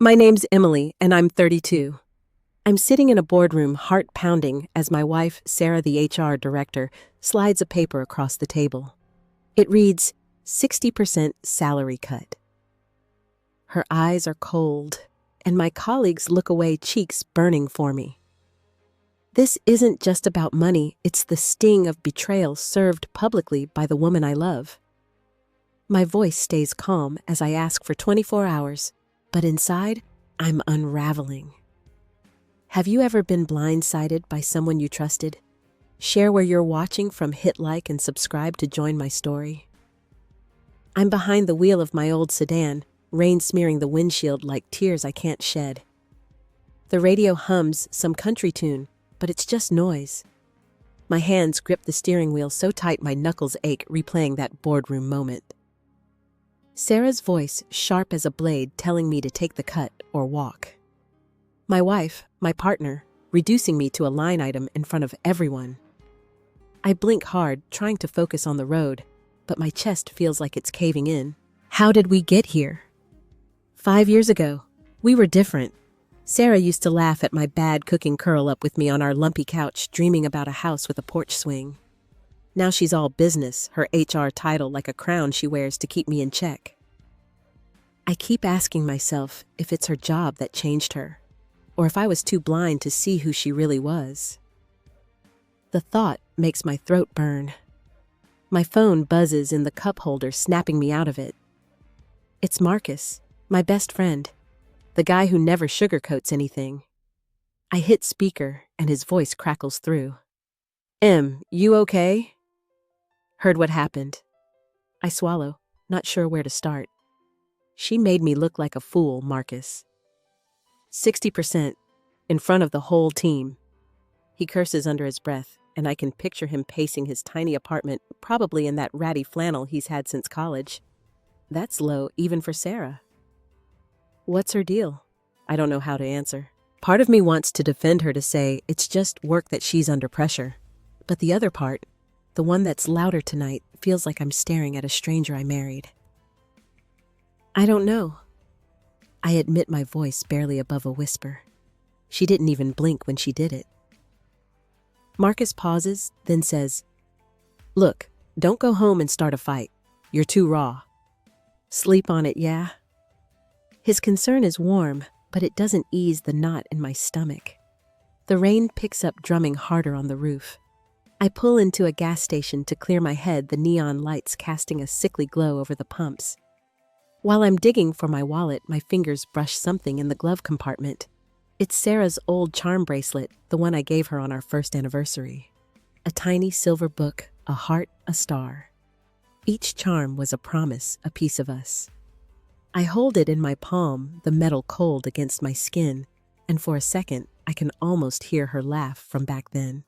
My name's Emily, and I'm 32. I'm sitting in a boardroom, heart pounding, as my wife, Sarah, the HR director, slides a paper across the table. It reads, 60% salary cut. Her eyes are cold, and my colleagues look away, cheeks burning for me. This isn't just about money, it's the sting of betrayal served publicly by the woman I love. My voice stays calm as I ask for 24 hours, but inside, I'm unraveling. Have you ever been blindsided by someone you trusted? Share where you're watching from, hit like and subscribe to join my story. I'm behind the wheel of my old sedan, rain smearing the windshield like tears I can't shed. The radio hums some country tune, but it's just noise. My hands grip the steering wheel so tight my knuckles ache, replaying that boardroom moment. Sarah's voice, sharp as a blade, telling me to take the cut or walk. My wife, my partner, reducing me to a line item in front of everyone. I blink hard, trying to focus on the road, but my chest feels like it's caving in. How did we get here? 5 years ago, we were different. Sarah used to laugh at my bad cooking, curl up with me on our lumpy couch, dreaming about a house with a porch swing. Now she's all business, her HR title like a crown she wears to keep me in check. I keep asking myself if it's her job that changed her, or if I was too blind to see who she really was. The thought makes my throat burn. My phone buzzes in the cup holder, snapping me out of it. It's Marcus, my best friend, the guy who never sugarcoats anything. I hit speaker, and his voice crackles through. You okay? Heard what happened. I swallow, not sure where to start. She made me look like a fool, Marcus. 60%, in front of the whole team. He curses under his breath, and I can picture him pacing his tiny apartment, probably in that ratty flannel he's had since college. That's low, even for Sarah. What's her deal? I don't know how to answer. Part of me wants to defend her, to say it's just work that she's under pressure. But the other part, the one that's louder tonight, feels like I'm staring at a stranger I married. I don't know. I admit, my voice barely above a whisper. She didn't even blink when she did it. Marcus pauses, then says, "Look, don't go home and start a fight. You're too raw. Sleep on it, yeah?" His concern is warm, but it doesn't ease the knot in my stomach. The rain picks up, drumming harder on the roof. I pull into a gas station to clear my head, the neon lights casting a sickly glow over the pumps. While I'm digging for my wallet, my fingers brush something in the glove compartment. It's Sarah's old charm bracelet, the one I gave her on our first anniversary. A tiny silver book, a heart, a star. Each charm was a promise, a piece of us. I hold it in my palm, the metal cold against my skin, and for a second, I can almost hear her laugh from back then.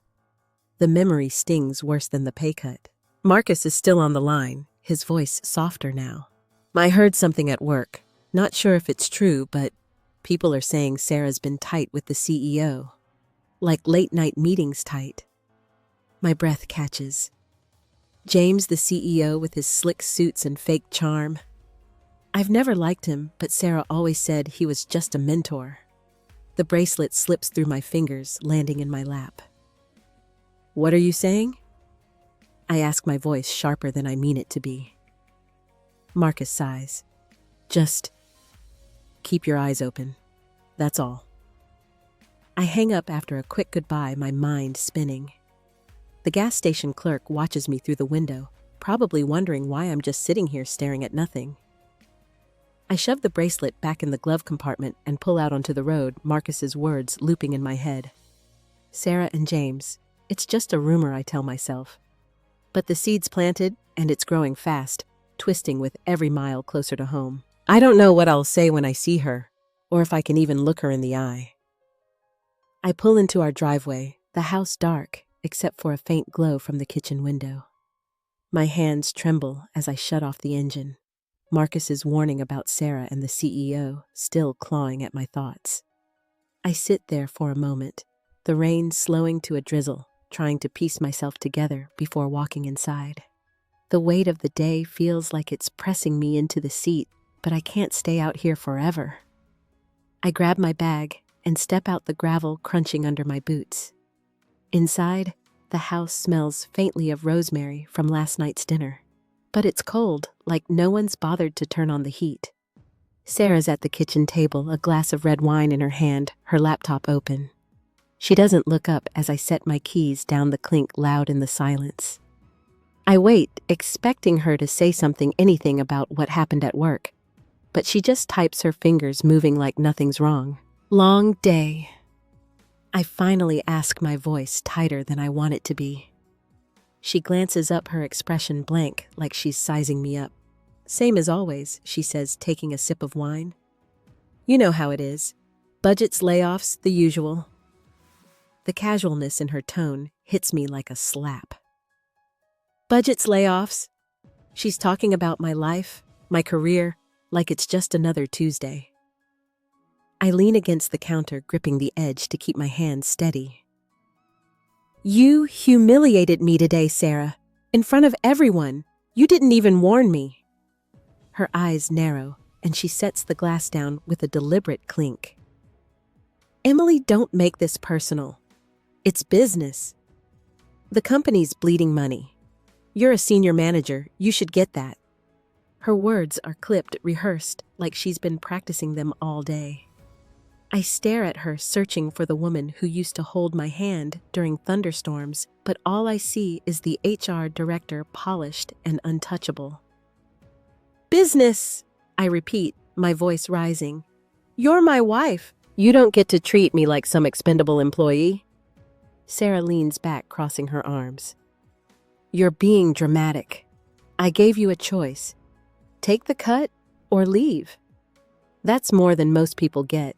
The memory stings worse than the pay cut. Marcus is still on the line, his voice softer now. I heard something at work. Not sure if it's true, but people are saying Sarah's been tight with the CEO. Like late-night meetings tight. My breath catches. James, the CEO, with his slick suits and fake charm. I've never liked him, but Sarah always said he was just a mentor. The bracelet slips through my fingers, landing in my lap. What are you saying? I ask, my voice sharper than I mean it to be. Marcus sighs. Just keep your eyes open. That's all. I hang up after a quick goodbye, my mind spinning. The gas station clerk watches me through the window, probably wondering why I'm just sitting here staring at nothing. I shove the bracelet back in the glove compartment and pull out onto the road, Marcus's words looping in my head. Sarah and James, it's just a rumor, I tell myself. But the seed's planted, and it's growing fast, twisting with every mile closer to home. I don't know what I'll say when I see her, or if I can even look her in the eye. I pull into our driveway, the house dark, except for a faint glow from the kitchen window. My hands tremble as I shut off the engine. Marcus's warning about Sarah and the CEO still clawing at my thoughts. I sit there for a moment, the rain slowing to a drizzle, trying to piece myself together before walking inside. The weight of the day feels like it's pressing me into the seat, but I can't stay out here forever. I grab my bag and step out, the gravel crunching under my boots. Inside, the house smells faintly of rosemary from last night's dinner. But it's cold, like no one's bothered to turn on the heat. Sarah's at the kitchen table, a glass of red wine in her hand, her laptop open. She doesn't look up as I set my keys down, the clink loud in the silence. I wait, expecting her to say something, anything about what happened at work. But she just types, her fingers moving like nothing's wrong. Long day. I finally ask, my voice tighter than I want it to be. She glances up, her expression blank, like she's sizing me up. Same as always, she says, taking a sip of wine. You know how it is. Budgets, layoffs, the usual. The casualness in her tone hits me like a slap. Budgets, layoffs. She's talking about my life, my career, like it's just another Tuesday. I lean against the counter, gripping the edge to keep my hands steady. You humiliated me today, Sarah. In front of everyone. You didn't even warn me. Her eyes narrow, and she sets the glass down with a deliberate clink. Emily, don't make this personal. It's business. The company's bleeding money. You're a senior manager, you should get that. Her words are clipped, rehearsed, like she's been practicing them all day. I stare at her, searching for the woman who used to hold my hand during thunderstorms, but all I see is the HR director, polished and untouchable. Business, I repeat, my voice rising. You're my wife. You don't get to treat me like some expendable employee. Sarah leans back, crossing her arms. You're being dramatic. I gave you a choice. Take the cut or leave. That's more than most people get.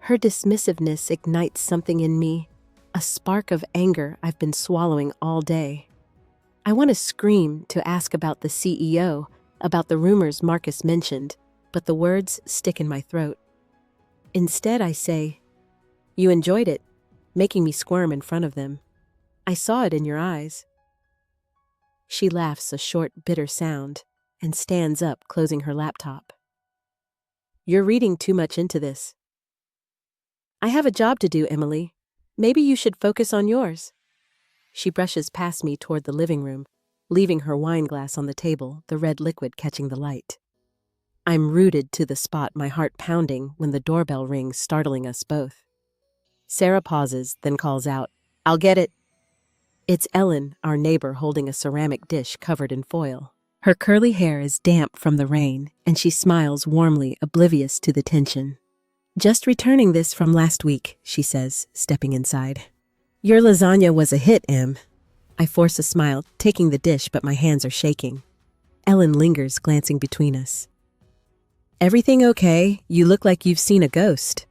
Her dismissiveness ignites something in me, a spark of anger I've been swallowing all day. I want to scream, to ask about the CEO, about the rumors Marcus mentioned, but the words stick in my throat. Instead, I say, You enjoyed it, making me squirm in front of them. I saw it in your eyes. She laughs, a short, bitter sound, and stands up, closing her laptop. You're reading too much into this. I have a job to do, Emily. Maybe you should focus on yours. She brushes past me toward the living room, leaving her wine glass on the table, the red liquid catching the light. I'm rooted to the spot, my heart pounding, when the doorbell rings, startling us both. Sarah pauses, then calls out, I'll get it. It's Ellen, our neighbor, holding a ceramic dish covered in foil. Her curly hair is damp from the rain, and she smiles warmly, oblivious to the tension. Just returning this from last week, she says, stepping inside. Your lasagna was a hit, Em. I force a smile, taking the dish, but my hands are shaking. Ellen lingers, glancing between us. Everything okay? You look like you've seen a ghost.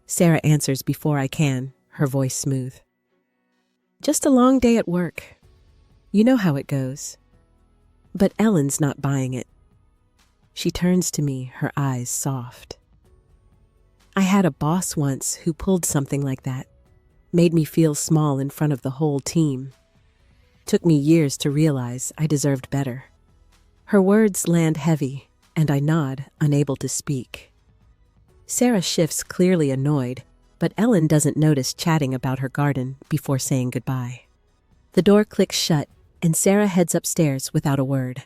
Sarah answers before I can, her voice smooth. Just a long day at work. You know how it goes. But Ellen's not buying it. She turns to me, her eyes soft. I had a boss once who pulled something like that, made me feel small in front of the whole team. Took me years to realize I deserved better. Her words land heavy, and I nod, unable to speak. Sarah shifts, clearly annoyed, but Ellen doesn't notice, chatting about her garden before saying goodbye. The door clicks shut, and Sarah heads upstairs without a word.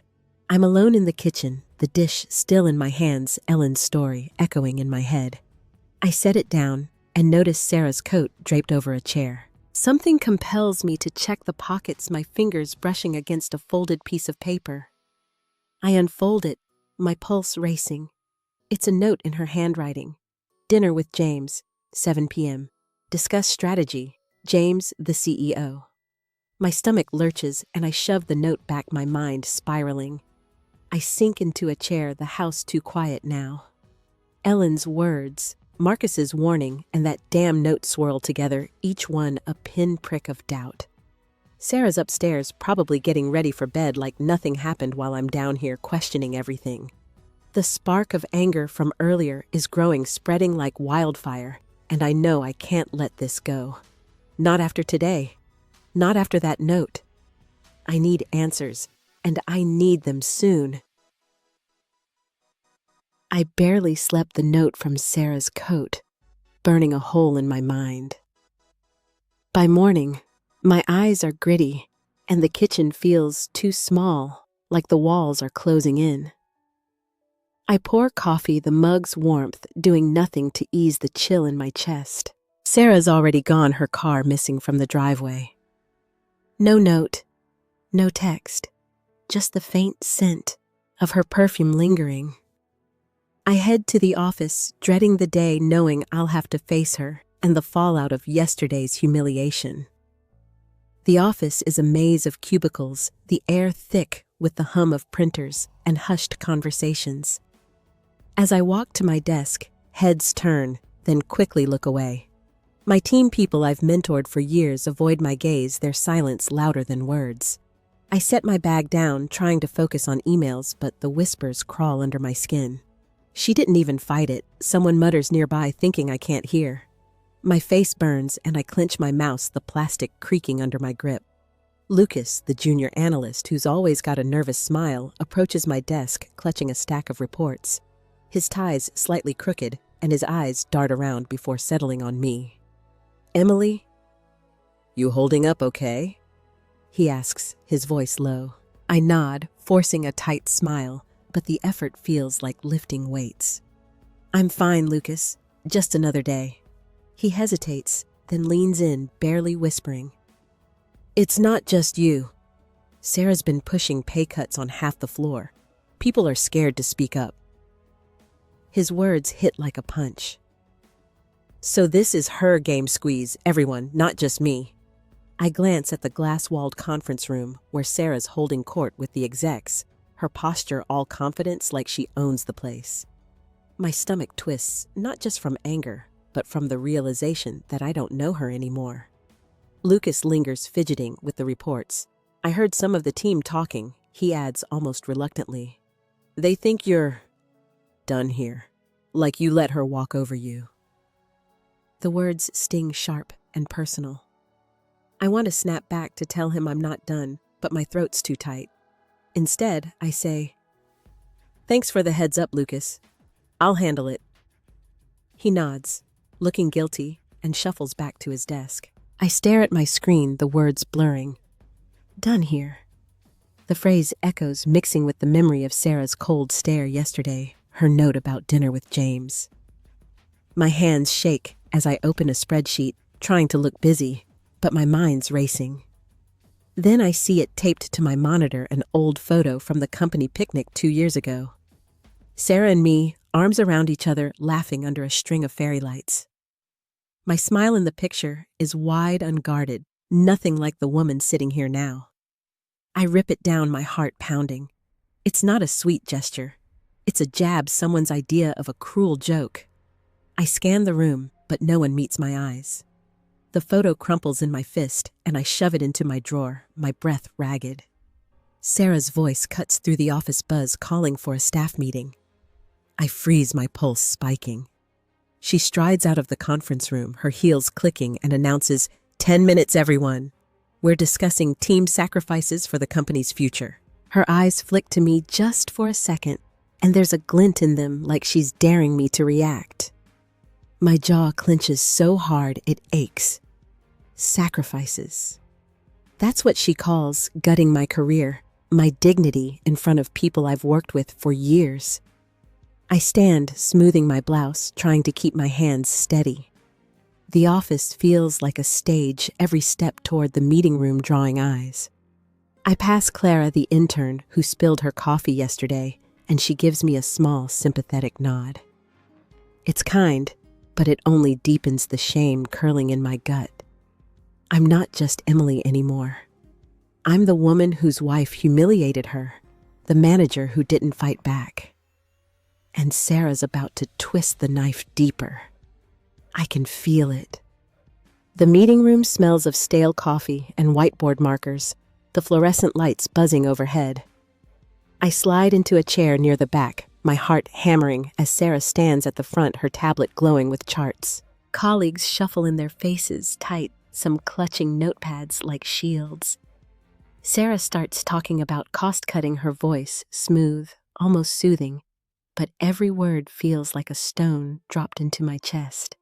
I'm alone in the kitchen, the dish still in my hands, Ellen's story echoing in my head. I set it down and notice Sarah's coat draped over a chair. Something compels me to check the pockets, my fingers brushing against a folded piece of paper. I unfold it, my pulse racing. It's a note in her handwriting. Dinner with James, 7 p.m. Discuss strategy. James, the CEO. My stomach lurches, and I shove the note back, my mind spiraling. I sink into a chair, the house too quiet now. Ellen's words, Marcus's warning, and that damn note swirl together, each one a pinprick of doubt. Sarah's upstairs, probably getting ready for bed like nothing happened while I'm down here questioning everything. The spark of anger from earlier is growing, spreading like wildfire, and I know I can't let this go. Not after today. Not after that note. I need answers, and I need them soon. I barely slept the note from Sarah's coat, burning a hole in my mind. By morning, my eyes are gritty, and the kitchen feels too small, like the walls are closing in. I pour coffee, the mug's warmth doing nothing to ease the chill in my chest. Sarah's already gone, her car missing from the driveway. No note, no text, just the faint scent of her perfume lingering. I head to the office, dreading the day, knowing I'll have to face her and the fallout of yesterday's humiliation. The office is a maze of cubicles, the air thick with the hum of printers and hushed conversations. As I walk to my desk, heads turn, then quickly look away. My team people I've mentored for years avoid my gaze, their silence louder than words. I set my bag down, trying to focus on emails, but the whispers crawl under my skin. She didn't even fight it. Someone mutters nearby, thinking I can't hear. My face burns, and I clench my mouse, the plastic creaking under my grip. Lucas, the junior analyst, who's always got a nervous smile, approaches my desk, clutching a stack of reports. His tie's slightly crooked, and his eyes dart around before settling on me. "Emily, you holding up okay?" he asks, his voice low. I nod, forcing a tight smile, but the effort feels like lifting weights. "I'm fine, Lucas. Just another day." He hesitates, then leans in, barely whispering. "It's not just you. Sarah's been pushing pay cuts on half the floor. People are scared to speak up." His words hit like a punch. "So this is her game, squeeze everyone, not just me." I glance at the glass-walled conference room where Sarah's holding court with the execs, her posture all confidence like she owns the place. My stomach twists, not just from anger, but from the realization that I don't know her anymore. Lucas lingers, fidgeting with the reports. "I heard some of the team talking," he adds almost reluctantly. "They think you're done here, like you let her walk over you." The words sting sharp and personal. I want to snap back to tell him I'm not done, but my throat's too tight. Instead, I say, "Thanks for the heads up, Lucas. I'll handle it." He nods, looking guilty, and shuffles back to his desk. I stare at my screen, the words blurring. "Done here." The phrase echoes, mixing with the memory of Sarah's cold stare yesterday, her note about dinner with James. My hands shake as I open a spreadsheet, trying to look busy, but my mind's racing. Then I see it taped to my monitor, an old photo from the company picnic 2 years ago. Sarah and me, arms around each other, laughing under a string of fairy lights. My smile in the picture is wide, unguarded, nothing like the woman sitting here now. I rip it down, my heart pounding. It's not a sweet gesture. It's a jab, someone's idea of a cruel joke. I scan the room, but no one meets my eyes. The photo crumples in my fist, and I shove it into my drawer, my breath ragged. Sarah's voice cuts through the office buzz, calling for a staff meeting. I freeze, my pulse spiking. She strides out of the conference room, her heels clicking, and announces, 10 minutes, everyone. We're discussing team sacrifices for the company's future." Her eyes flick to me just for a second, and there's a glint in them like she's daring me to react. My jaw clenches so hard it aches. Sacrifices. That's what she calls gutting my career, my dignity in front of people I've worked with for years. I stand, smoothing my blouse, trying to keep my hands steady. The office feels like a stage, every step toward the meeting room drawing eyes. I pass Clara, the intern, who spilled her coffee yesterday, and she gives me a small, sympathetic nod. It's kind, but it only deepens the shame curling in my gut. I'm not just Emily anymore. I'm the woman whose wife humiliated her, the manager who didn't fight back. And Sarah's about to twist the knife deeper. I can feel it. The meeting room smells of stale coffee and whiteboard markers, the fluorescent lights buzzing overhead. I slide into a chair near the back, my heart hammering as Sarah stands at the front, her tablet glowing with charts. Colleagues shuffle in their faces, tight, some clutching notepads like shields. Sarah starts talking about cost-cutting, her voice smooth, almost soothing, but every word feels like a stone dropped into my chest.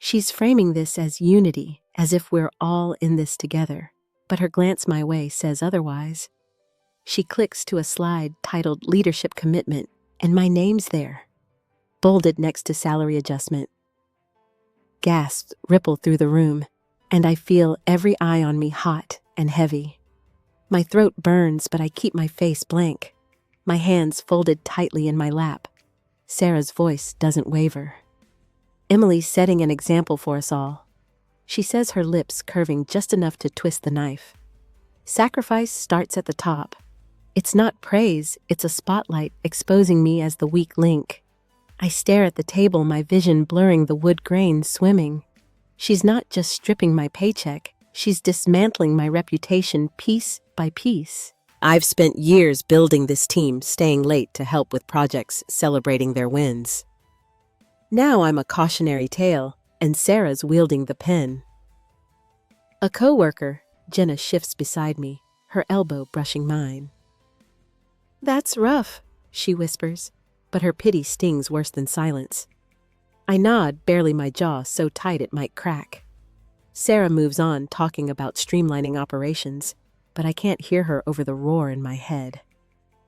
She's framing this as unity, as if we're all in this together, but her glance my way says otherwise. She clicks to a slide titled Leadership Commitment, and my name's there, bolded next to salary adjustment. Gasps ripple through the room, and I feel every eye on me hot and heavy. My throat burns, but I keep my face blank, my hands folded tightly in my lap. Sarah's voice doesn't waver. Emily's setting an example for us all. She says, her lips curving just enough to twist the knife. Sacrifice starts at the top. It's not praise, it's a spotlight exposing me as the weak link. I stare at the table, my vision blurring, the wood grain swimming. She's not just stripping my paycheck, she's dismantling my reputation piece by piece. I've spent years building this team, staying late to help with projects, celebrating their wins. Now I'm a cautionary tale, and Sarah's wielding the pen. A coworker, Jenna, shifts beside me, her elbow brushing mine. "That's rough," she whispers, but her pity stings worse than silence. I nod, barely my jaw so tight it might crack. Sarah moves on, talking about streamlining operations, but I can't hear her over the roar in my head.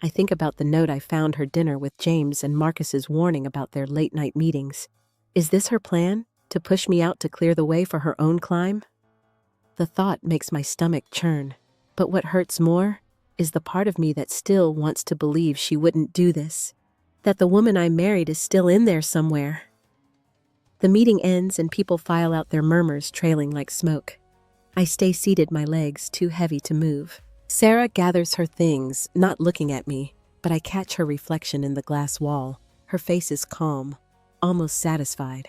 I think about the note I found her dinner with James and Marcus's warning about their late-night meetings. Is this her plan, to push me out to clear the way for her own climb? The thought makes my stomach churn, but what hurts more is the part of me that still wants to believe she wouldn't do this, that the woman I married is still in there somewhere. The meeting ends and people file out, their murmurs trailing like smoke. I stay seated, my legs too heavy to move. Sarah gathers her things, not looking at me, but I catch her reflection in the glass wall. Her face is calm, almost satisfied.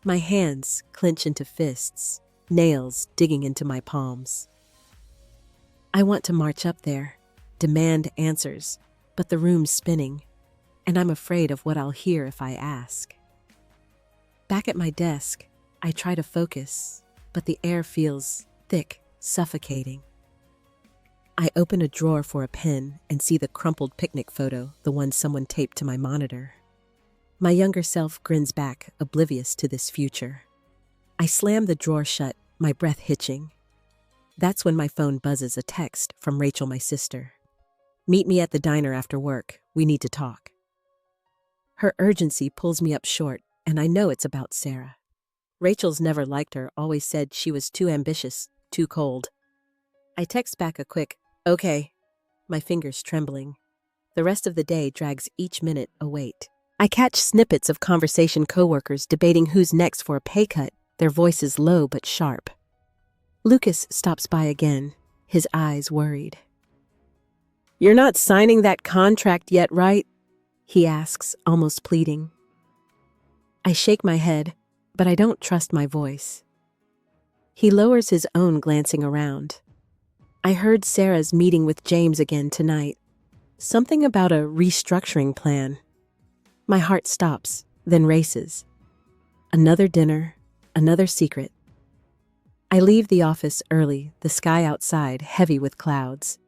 My hands clench into fists, nails digging into my palms. I want to march up there, demand answers, but the room's spinning, and I'm afraid of what I'll hear if I ask. Back at my desk, I try to focus, but the air feels thick, suffocating. I open a drawer for a pen and see the crumpled picnic photo, the one someone taped to my monitor. My younger self grins back, oblivious to this future. I slam the drawer shut, my breath hitching. That's when my phone buzzes, a text from Rachel, my sister. "Meet me at the diner after work. We need to talk." Her urgency pulls me up short, and I know it's about Sarah. Rachel's never liked her, always said she was too ambitious, too cold. I text back a quick, "Okay," my fingers trembling. The rest of the day drags each minute a wait. I catch snippets of conversation, coworkers debating who's next for a pay cut, their voices low but sharp. Lucas stops by again, his eyes worried. "You're not signing that contract yet, right?" he asks, almost pleading. I shake my head, but I don't trust my voice. He lowers his own, glancing around. "I heard Sarah's meeting with James again tonight. Something about a restructuring plan." My heart stops, then races. Another dinner, another secret. I leave the office early, the sky outside heavy with clouds.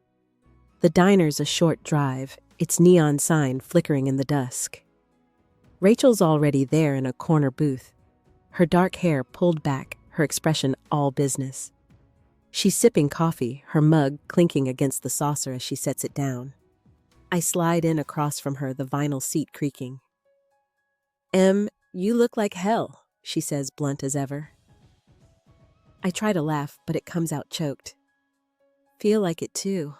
The diner's a short drive, its neon sign flickering in the dusk. Rachel's already there in a corner booth, her dark hair pulled back, her expression all business. She's sipping coffee, her mug clinking against the saucer as she sets it down. I slide in across from her, the vinyl seat creaking. You look like hell," she says, blunt as ever. I try to laugh, but it comes out choked. "Feel like it too."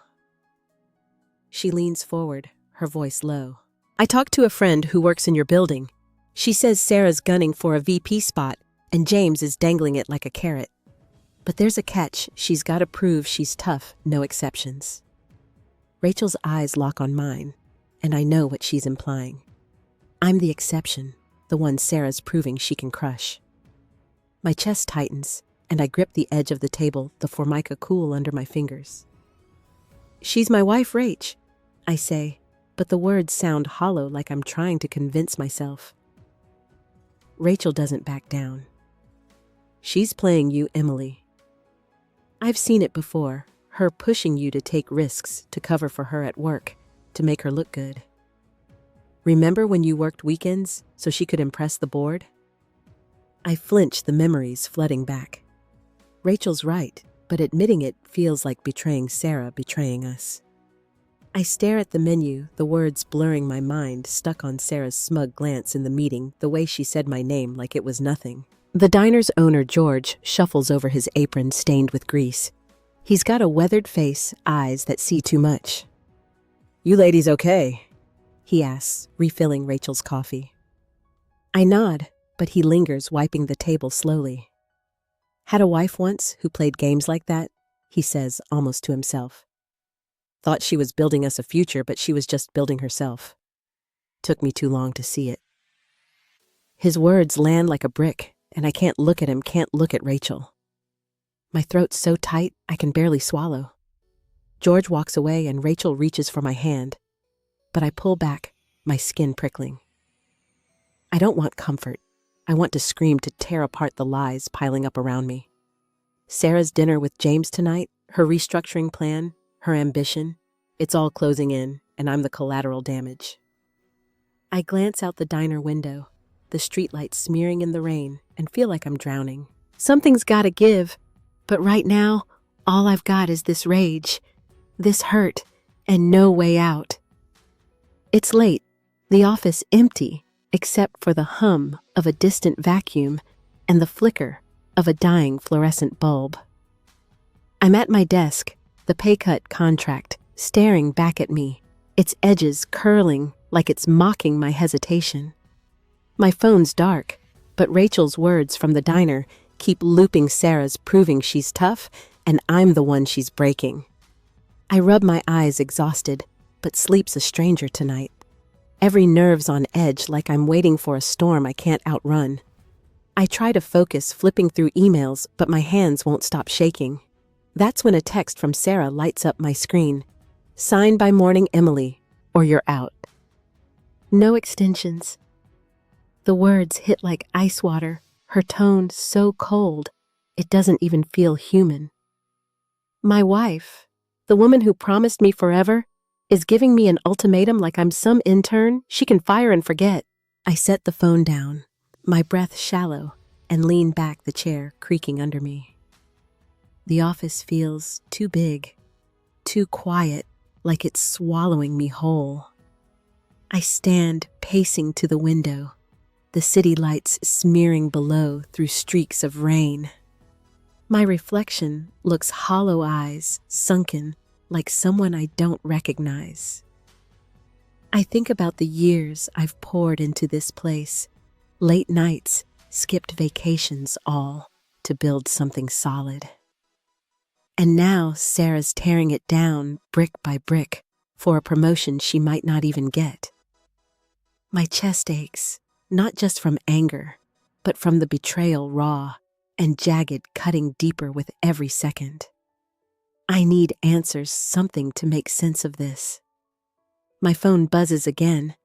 She leans forward, her voice low. "I talked to a friend who works in your building. She says Sarah's gunning for a VP spot, and James is dangling it like a carrot. But there's a catch, she's got to prove she's tough, no exceptions." Rachel's eyes lock on mine, and I know what she's implying. I'm the exception, the one Sarah's proving she can crush. My chest tightens, and I grip the edge of the table, the formica cool under my fingers. "She's my wife, Rach," I say, but the words sound hollow, like I'm trying to convince myself. Rachel doesn't back down. "She's playing you, Emily. I've seen it before, her pushing you to take risks to cover for her at work, to make her look good." Remember when you worked weekends so she could impress the board? I flinch, the memories flooding back. Rachel's right, but admitting it feels like betraying Sarah, betraying us. I stare at the menu, the words blurring my mind, stuck on Sarah's smug glance in the meeting, the way she said my name like it was nothing. The diner's owner, George, shuffles over his apron stained with grease. He's got a weathered face, eyes that see too much. "You ladies okay?" he asks, refilling Rachel's coffee. I nod, but he lingers, wiping the table slowly. "Had a wife once who played games like that," he says, almost to himself. "Thought she was building us a future, but she was just building herself. Took me too long to see it." His words land like a brick, and I can't look at him, can't look at Rachel. My throat's so tight, I can barely swallow. George walks away and Rachel reaches for my hand, but I pull back, my skin prickling. I don't want comfort. I want to scream, to tear apart the lies piling up around me. Sarah's dinner with James tonight, her restructuring plan, her ambition, it's all closing in, and I'm the collateral damage. I glance out the diner window, the streetlights smearing in the rain, and feel like I'm drowning. Something's gotta give, but right now, all I've got is this rage, this hurt, and no way out. It's late, the office empty, except for the hum of a distant vacuum and the flicker of a dying fluorescent bulb. I'm at my desk, the pay cut contract staring back at me, its edges curling like it's mocking my hesitation. My phone's dark, but Rachel's words from the diner keep looping Sarah's, proving she's tough and I'm the one she's breaking. I rub my eyes, exhausted, but sleep's a stranger tonight. Every nerve's on edge, like I'm waiting for a storm I can't outrun. I try to focus, flipping through emails, but my hands won't stop shaking. That's when a text from Sarah lights up my screen. "Sign by morning, Emily, or you're out." No extensions. The words hit like ice water, her tone so cold, it doesn't even feel human. My wife, the woman who promised me forever, is giving me an ultimatum like I'm some intern she can fire and forget. I set the phone down, my breath shallow, and lean back, the chair creaking under me. The office feels too big, too quiet, like it's swallowing me whole. I stand pacing to the window, the city lights smearing below through streaks of rain. My reflection looks hollow eyes, sunken, like someone I don't recognize. I think about the years I've poured into this place, late nights, skipped vacations, all to build something solid. And now Sarah's tearing it down brick by brick for a promotion she might not even get. My chest aches, not just from anger, but from the betrayal, raw and jagged, cutting deeper with every second. I need answers, something to make sense of this. My phone buzzes again,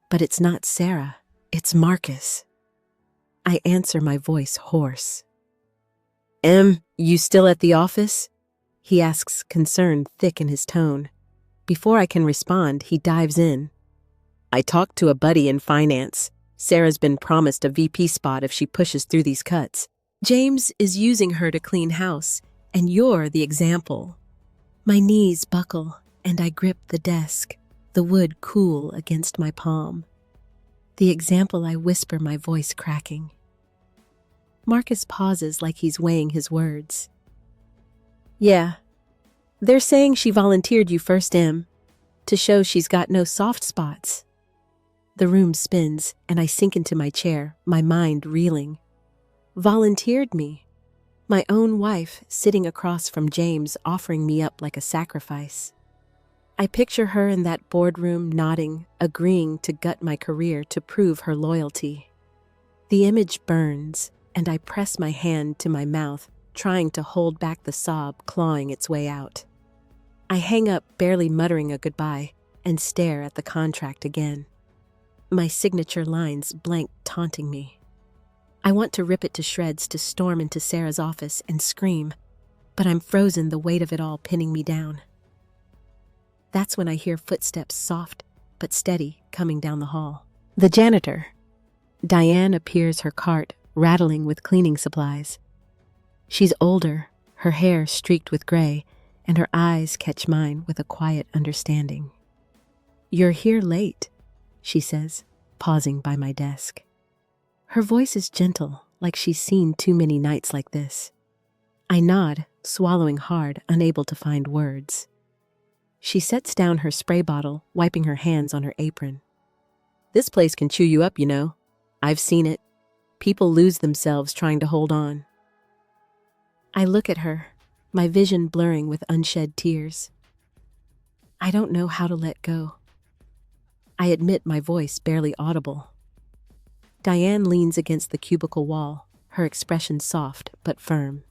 but it's not Sarah, it's Marcus. I answer, my voice hoarse. "Em, you still at the office?" he asks, concern thick in his tone. Before I can respond, he dives in. "I talked to a buddy in finance. Sarah's been promised a VP spot if she pushes through these cuts. James is using her to clean house, and you're the example." My knees buckle, and I grip the desk, the wood cool against my palm. "The example," I whisper, my voice cracking. Marcus pauses like he's weighing his words. "Yeah, they're saying she volunteered you first, Em, to show she's got no soft spots." The room spins, and I sink into my chair, my mind reeling. Volunteered me? My own wife sitting across from James, offering me up like a sacrifice. I picture her in that boardroom, nodding, agreeing to gut my career to prove her loyalty. The image burns, and I press my hand to my mouth, trying to hold back the sob clawing its way out. I hang up, barely muttering a goodbye, and stare at the contract again. My signature lines blank, taunting me. I want to rip it to shreds, to storm into Sarah's office and scream, but I'm frozen, the weight of it all pinning me down. That's when I hear footsteps, soft, but steady, coming down the hall. The janitor. Diane appears her cart, rattling with cleaning supplies. She's older, her hair streaked with gray, and her eyes catch mine with a quiet understanding. "You're here late," she says, pausing by my desk. Her voice is gentle, like she's seen too many nights like this. I nod, swallowing hard, unable to find words. She sets down her spray bottle, wiping her hands on her apron. "This place can chew you up, you know. I've seen it. People lose themselves trying to hold on." I look at her, my vision blurring with unshed tears. I don't know how to let go. I admit, my voice barely audible. Diane leans against the cubicle wall, her expression soft but firm.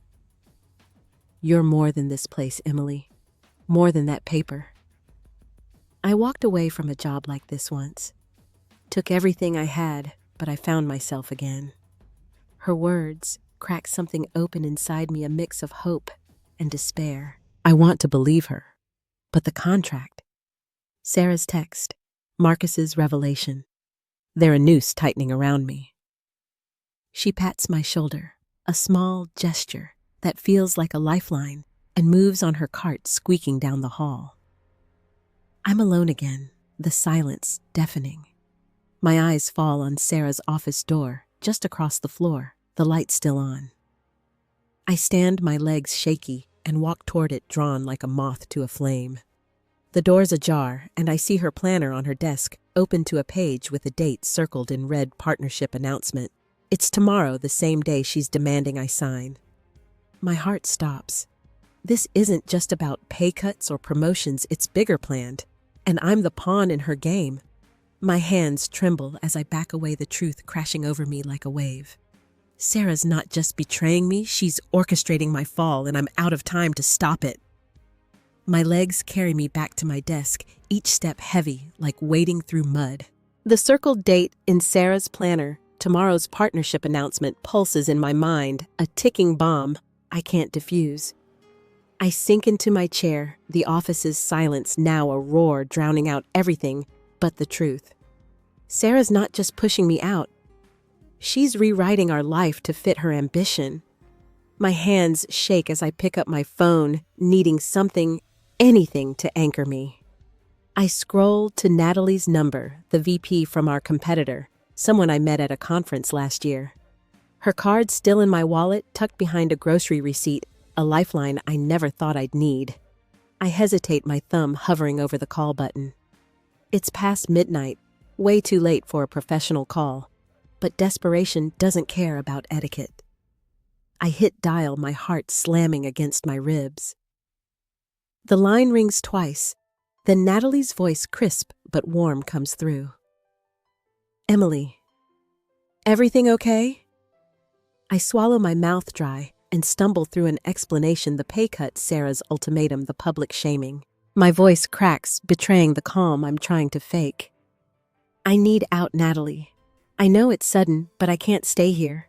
"You're more than this place, Emily. More than that paper." I walked away from a job like this once. Took everything I had, but I found myself again. Her words cracked something open inside me, a mix of hope and despair. I want to believe her. But the contract. Sarah's text. Marcus's revelation. They're a noose tightening around me. She pats my shoulder, a small gesture that feels like a lifeline, and moves on her cart, squeaking down the hall. I'm alone again, the silence deafening. My eyes fall on Sarah's office door, just across the floor, the light still on. I stand, my legs shaky, and walk toward it, drawn like a moth to a flame. The door's ajar, and I see her planner on her desk, open to a page with a date circled in red, partnership announcement. It's tomorrow, the same day she's demanding I sign. My heart stops. This isn't just about pay cuts or promotions, it's bigger planned, and I'm the pawn in her game. My hands tremble as I back away, the truth crashing over me like a wave. Sarah's not just betraying me, she's orchestrating my fall, and I'm out of time to stop it. My legs carry me back to my desk, each step heavy, like wading through mud. The circled date in Sarah's planner, tomorrow's partnership announcement, pulses in my mind, a ticking bomb I can't defuse. I sink into my chair, the office's silence now a roar drowning out everything but the truth. Sarah's not just pushing me out. She's rewriting our life to fit her ambition. My hands shake as I pick up my phone, needing something, anything to anchor me. I scroll to Natalie's number, the VP from our competitor, someone I met at a conference last year. Her card's still in my wallet, tucked behind a grocery receipt, a lifeline I never thought I'd need. I hesitate, my thumb hovering over the call button. It's past midnight, way too late for a professional call, but desperation doesn't care about etiquette. I hit dial, my heart slamming against my ribs. The line rings twice, then Natalie's voice, crisp but warm, comes through. "Emily, everything okay?" I swallow, my mouth dry, and stumble through an explanation, the pay cut, Sarah's ultimatum, the public shaming. My voice cracks, betraying the calm I'm trying to fake. "I need out, Natalie. I know it's sudden, but I can't stay here."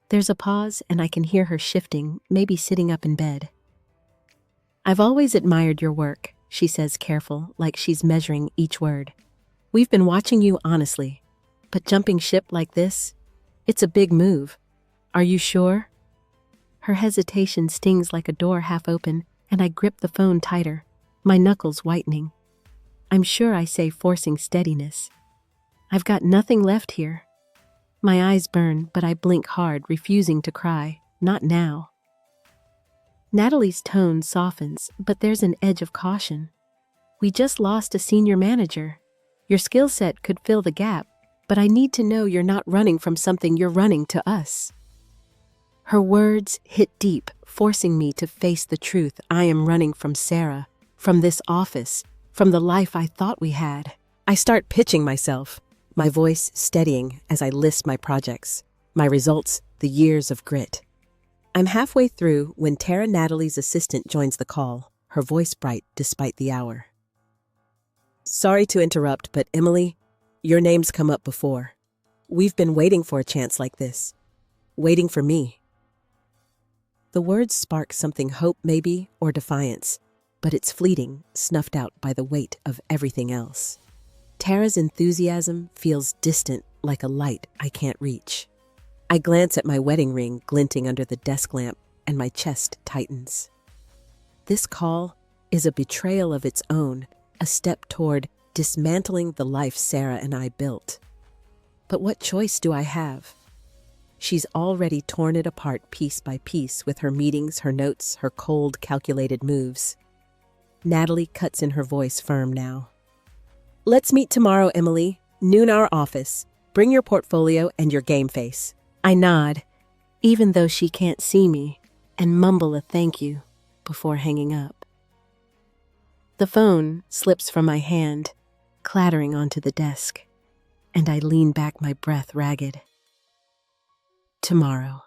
There's a pause, and I can hear her shifting, maybe sitting up in bed. "I've always admired your work," she says, careful, like she's measuring each word. "We've been watching you honestly, but jumping ship like this, it's a big move. Are you sure?" Her hesitation stings like a door half open, and I grip the phone tighter, my knuckles whitening. "I'm sure," I say, forcing steadiness. "I've got nothing left here." My eyes burn, but I blink hard, refusing to cry. Not now. Natalie's tone softens, but there's an edge of caution. "We just lost a senior manager. Your skill set could fill the gap, but I need to know you're not running from something, you're running to us." Her words hit deep, forcing me to face the truth. I am running from Sarah, from this office, from the life I thought we had. I start pitching myself, my voice steadying as I list my projects, my results, the years of grit. I'm halfway through when Tara, Natalie's assistant, joins the call, her voice bright despite the hour. "Sorry to interrupt, but Emily, your name's come up before. We've been waiting for a chance like this. Waiting for me." The words spark something, hope maybe, or defiance, but it's fleeting, snuffed out by the weight of everything else. Tara's enthusiasm feels distant like a light I can't reach. I glance at my wedding ring glinting under the desk lamp, and my chest tightens. This call is a betrayal of its own, a step toward dismantling the life Sarah and I built. But what choice do I have? She's already torn it apart piece by piece with her meetings, her notes, her cold, calculated moves. Natalie cuts in, her voice firm now. Let's meet tomorrow, Emily. Noon our office. Bring your portfolio and your game face. I nod, even though she can't see me, and mumble a thank you before hanging up. The phone slips from my hand, clattering onto the desk, and I lean back, my breath ragged. Tomorrow.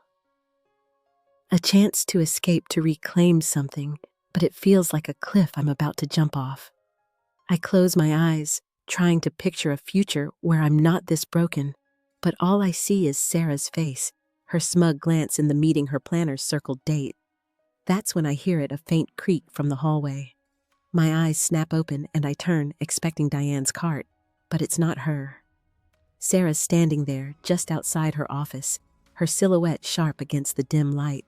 A chance to escape, to reclaim something, but it feels like a cliff I'm about to jump off. I close my eyes, trying to picture a future where I'm not this broken, but all I see is Sarah's face, her smug glance in the meeting, her planner's circled date. That's when I hear it, a faint creak from the hallway. My eyes snap open and I turn, expecting Diane's cart, but it's not her. Sarah's standing there, just outside her office, her silhouette sharp against the dim light.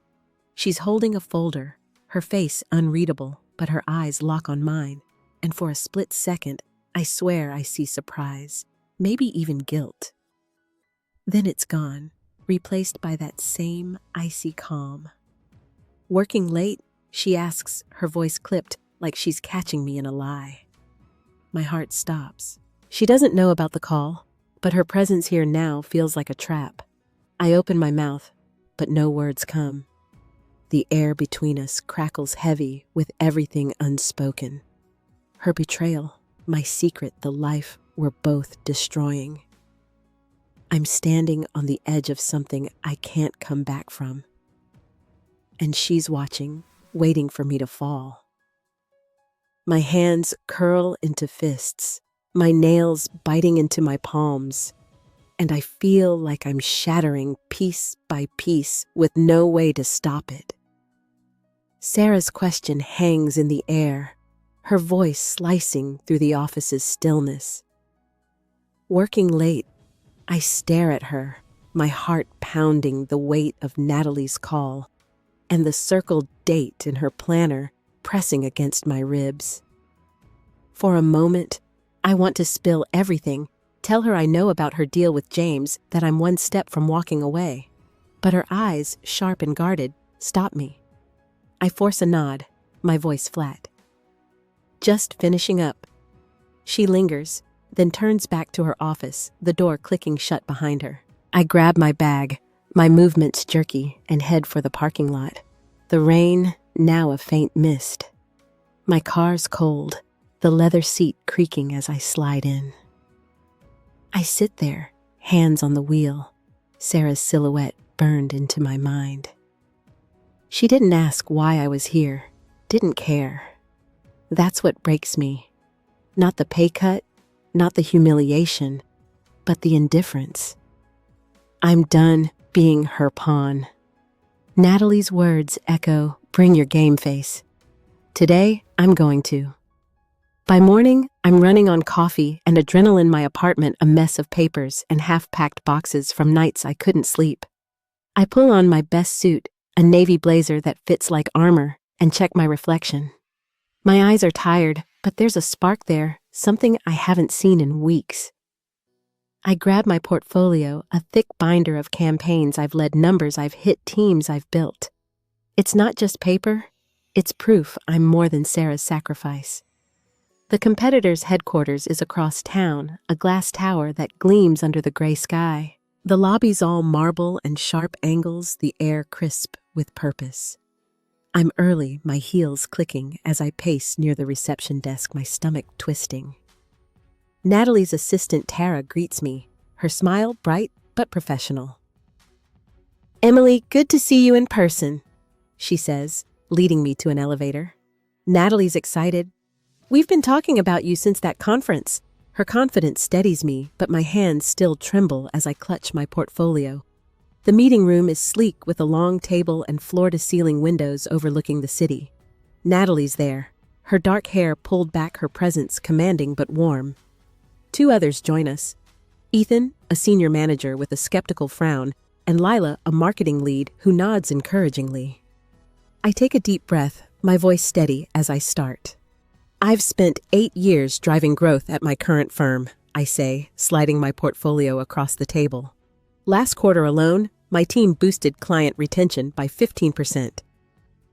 She's holding a folder, her face unreadable, but her eyes lock on mine, and for a split second, I swear I see surprise, maybe even guilt. Then it's gone, replaced by that same icy calm. Working late? She asks, her voice clipped like she's catching me in a lie. My heart stops. She doesn't know about the call, but her presence here now feels like a trap. I open my mouth, but no words come. The air between us crackles heavy with everything unspoken. Her betrayal, my secret, the life we're both destroying. I'm standing on the edge of something I can't come back from. And she's watching, waiting for me to fall. My hands curl into fists, my nails biting into my palms, and I feel like I'm shattering piece by piece with no way to stop it. Sarah's question hangs in the air, her voice slicing through the office's stillness. Working late, I stare at her, my heart pounding, the weight of Natalie's call and the circled date in her planner pressing against my ribs. For a moment, I want to spill everything, tell her I know about her deal with James, that I'm one step from walking away. But her eyes, sharp and guarded, stop me. I force a nod, my voice flat. Just finishing up. She lingers, then turns back to her office, the door clicking shut behind her. I grab my bag, my movements jerky, and head for the parking lot. The rain, now a faint mist. My car's cold, the leather seat creaking as I slide in. I sit there, hands on the wheel, Sarah's silhouette burned into my mind. She didn't ask why I was here, didn't care. That's what breaks me. Not the pay cut, not the humiliation, but the indifference. I'm done being her pawn. Natalie's words echo, "Bring your game face." Today, I'm going to. By morning, I'm running on coffee and adrenaline, my apartment a mess of papers and half-packed boxes from nights I couldn't sleep. I pull on my best suit, a navy blazer that fits like armor, and check my reflection. My eyes are tired, but there's a spark there, something I haven't seen in weeks. I grab my portfolio, a thick binder of campaigns I've led, numbers I've hit, teams I've built. It's not just paper, it's proof I'm more than Sarah's sacrifice. The competitor's headquarters is across town, a glass tower that gleams under the gray sky. The lobby's all marble and sharp angles, the air crisp with purpose. I'm early, my heels clicking as I pace near the reception desk, my stomach twisting. Natalie's assistant Tara greets me, her smile bright but professional. "Emily, good to see you in person," she says, leading me to an elevator. Natalie's excited. "We've been talking about you since that conference." Her confidence steadies me, but my hands still tremble as I clutch my portfolio. The meeting room is sleek with a long table and floor-to-ceiling windows overlooking the city. Natalie's there, her dark hair pulled back, her presence commanding but warm. Two others join us. Ethan, a senior manager with a skeptical frown, and Lila, a marketing lead who nods encouragingly. I take a deep breath, my voice steady as I start. I've spent 8 years driving growth at my current firm, I say, sliding my portfolio across the table. Last quarter alone, my team boosted client retention by 15%.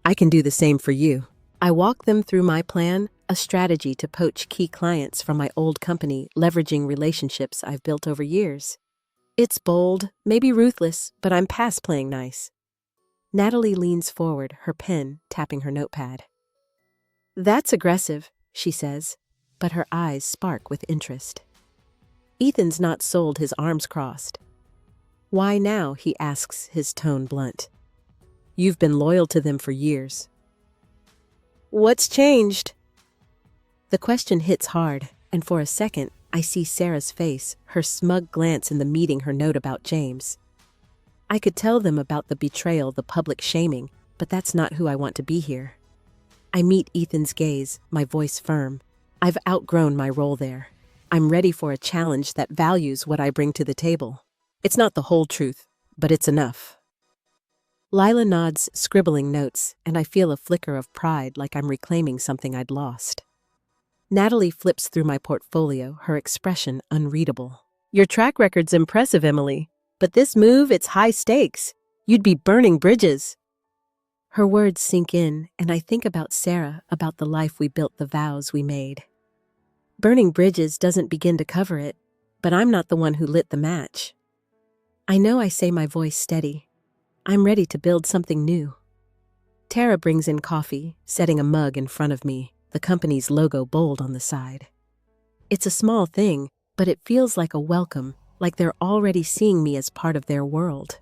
I can do the same for you. I walk them through my plan, a strategy to poach key clients from my old company, leveraging relationships I've built over years. It's bold, maybe ruthless, but I'm past playing nice. Natalie leans forward, her pen tapping her notepad. That's aggressive, she says, but her eyes spark with interest. Ethan's not sold, his arms crossed. Why now, he asks, his tone blunt. You've been loyal to them for years. What's changed? The question hits hard, and for a second, I see Sarah's face, her smug glance in the meeting, her note about James. I could tell them about the betrayal, the public shaming, but that's not who I want to be here. I meet Ethan's gaze, my voice firm. I've outgrown my role there. I'm ready for a challenge that values what I bring to the table. It's not the whole truth, but it's enough. Lila nods, scribbling notes, and I feel a flicker of pride, like I'm reclaiming something I'd lost. Natalie flips through my portfolio, her expression unreadable. Your track record's impressive, Emily, but this move, it's high stakes. You'd be burning bridges. Her words sink in, and I think about Sarah, about the life we built, the vows we made. Burning bridges doesn't begin to cover it, but I'm not the one who lit the match. I know, I say, my voice steady. I'm ready to build something new. Tara brings in coffee, setting a mug in front of me, the company's logo bold on the side. It's a small thing, but it feels like a welcome, like they're already seeing me as part of their world.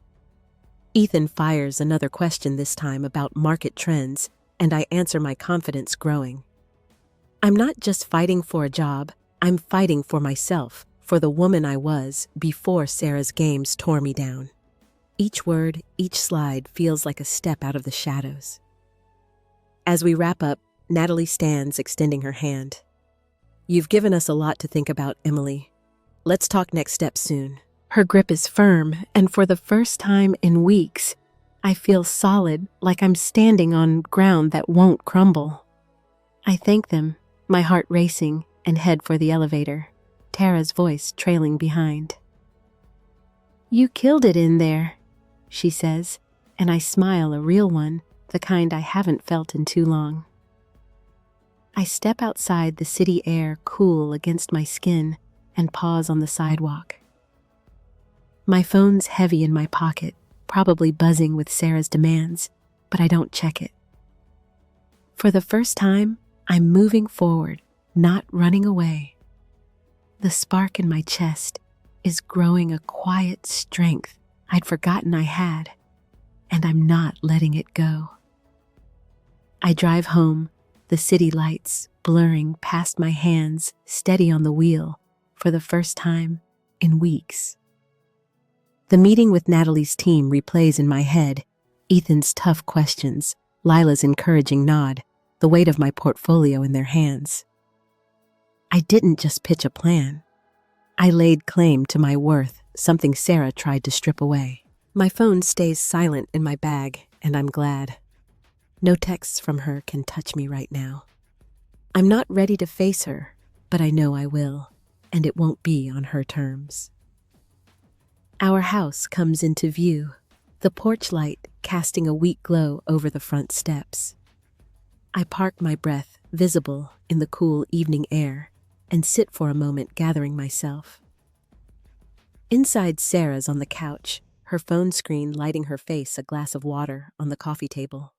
Ethan fires another question, this time about market trends, and I answer, my confidence growing. I'm not just fighting for a job, I'm fighting for myself, for the woman I was before Sarah's games tore me down. Each word, each slide feels like a step out of the shadows. As we wrap up, Natalie stands, extending her hand. You've given us a lot to think about, Emily. Let's talk next steps soon. Her grip is firm, and for the first time in weeks, I feel solid, like I'm standing on ground that won't crumble. I thank them, my heart racing, and head for the elevator, Tara's voice trailing behind. You killed it in there, she says, and I smile, a real one, the kind I haven't felt in too long. I step outside, the city air cool against my skin, and pause on the sidewalk. My phone's heavy in my pocket, probably buzzing with Sarah's demands, but I don't check it. For the first time, I'm moving forward, not running away. The spark in my chest is growing, a quiet strength I'd forgotten I had, and I'm not letting it go. I drive home, the city lights blurring past my hands, steady on the wheel for the first time in weeks. The meeting with Natalie's team replays in my head, Ethan's tough questions, Lila's encouraging nod, the weight of my portfolio in their hands. I didn't just pitch a plan. I laid claim to my worth, something Sarah tried to strip away. My phone stays silent in my bag, and I'm glad. No texts from her can touch me right now. I'm not ready to face her, but I know I will, and it won't be on her terms. Our house comes into view, the porch light casting a weak glow over the front steps. I park, my breath visible in the cool evening air, and sit for a moment, gathering myself. Inside, Sarah's on the couch, her phone screen lighting her face, a glass of water on the coffee table.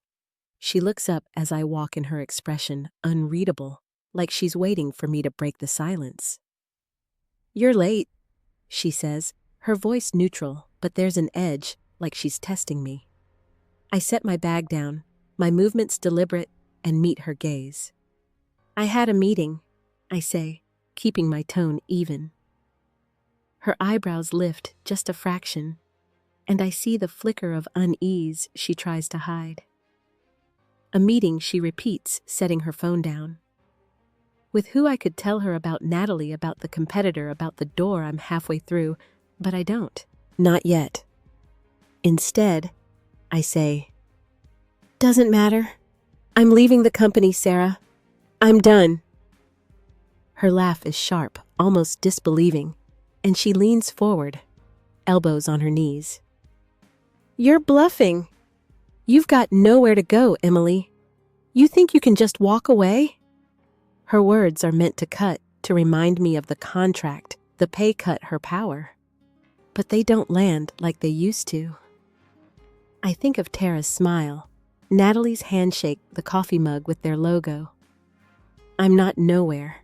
She looks up as I walk, in her expression unreadable, like she's waiting for me to break the silence. You're late, she says, her voice neutral, but there's an edge, like she's testing me. I set my bag down, my movements deliberate, and meet her gaze. I had a meeting, I say, keeping my tone even. Her eyebrows lift just a fraction, and I see the flicker of unease she tries to hide. A meeting, she repeats, setting her phone down. with who I could tell her about Natalie, about the competitor, about the door I'm halfway through, but I don't. Not yet. Instead, I say, "Doesn't matter. I'm leaving the company, Sarah. I'm done." Her laugh is sharp, almost disbelieving, and she leans forward, elbows on her knees. "You're bluffing. You've got nowhere to go, Emily. You think you can just walk away?" Her words are meant to cut, to remind me of the contract, the pay cut, her power. But they don't land like they used to. I think of Tara's smile, Natalie's handshake, the coffee mug with their logo. I'm not nowhere.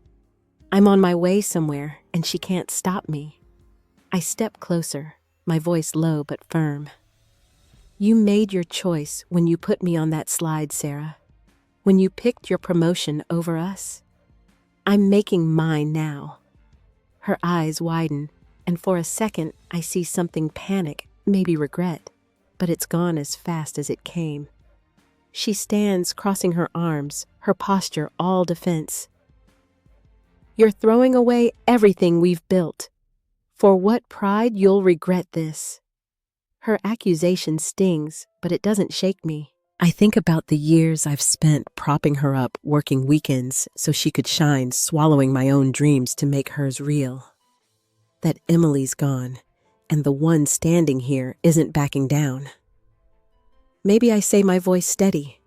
I'm on my way somewhere, and she can't stop me. I step closer, my voice low but firm. "You made your choice when you put me on that slide, Sarah. When you picked your promotion over us. I'm making mine now." Her eyes widen, and for a second I see something panic, maybe regret, but it's gone as fast as it came. She stands crossing her arms, her posture all defense. "You're throwing away everything we've built. For what pride? You'll regret this." Her accusation stings, but it doesn't shake me. I think about the years I've spent propping her up, working weekends so she could shine, swallowing my own dreams to make hers real. That Emily's gone, and the one standing here isn't backing down. Maybe I say my voice steady,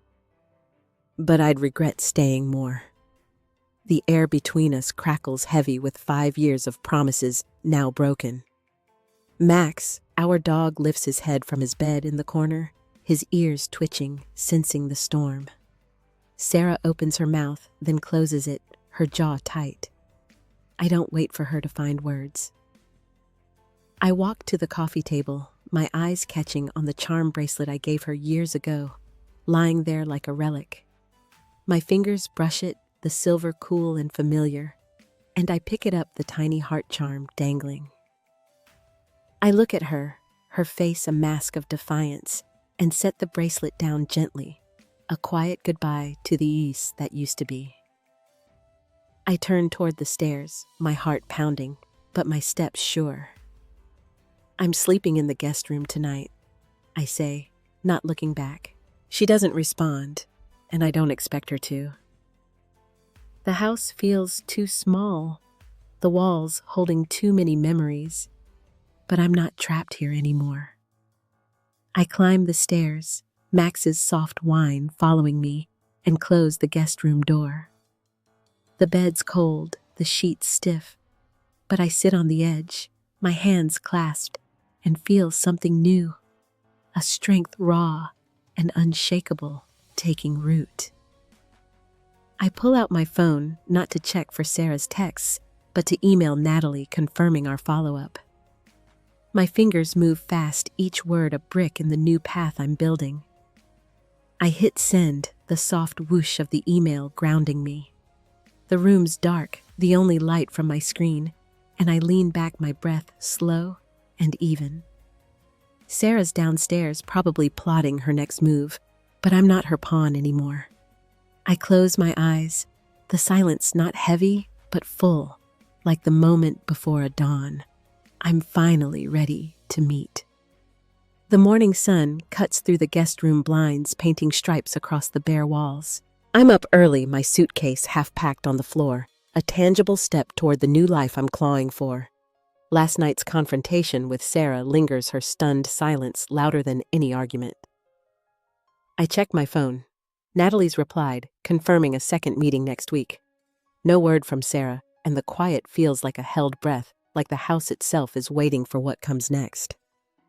but I'd regret staying more. The air between us crackles heavy with 5 years of promises now broken. Max, our dog, lifts his head from his bed in the corner, his ears twitching, sensing the storm. Sarah opens her mouth, then closes it, her jaw tight. I don't wait for her to find words. I walk to the coffee table, my eyes catching on the charm bracelet I gave her years ago, lying there like a relic. My fingers brush it, the silver cool and familiar, and I pick it up, the tiny heart charm dangling. I look at her, her face a mask of defiance, and set the bracelet down gently, a quiet goodbye to the East that used to be. I turn toward the stairs, my heart pounding, but my steps sure. "I'm sleeping in the guest room tonight," I say, not looking back. She doesn't respond, and I don't expect her to. The house feels too small, the walls holding too many memories, but I'm not trapped here anymore. I climb the stairs, Max's soft whine following me, and close the guest room door. The bed's cold, the sheets stiff, but I sit on the edge, my hands clasped, and feel something new, a strength raw and unshakable taking root. I pull out my phone, not to check for Sarah's texts, but to email Natalie confirming our follow-up. My fingers move fast, each word a brick in the new path I'm building. I hit send, the soft whoosh of the email grounding me. The room's dark, the only light from my screen, and I lean back, my breath slow and even. Sarah's downstairs, probably plotting her next move, but I'm not her pawn anymore. I close my eyes, the silence not heavy, but full, like the moment before a dawn. I'm finally ready to meet. The morning sun cuts through the guest room blinds, painting stripes across the bare walls. I'm up early, my suitcase half packed on the floor, a tangible step toward the new life I'm clawing for. Last night's confrontation with Sarah lingers, her stunned silence louder than any argument. I check my phone. Natalie's replied, confirming a second meeting next week. No word from Sarah, and the quiet feels like a held breath, like the house itself is waiting for what comes next.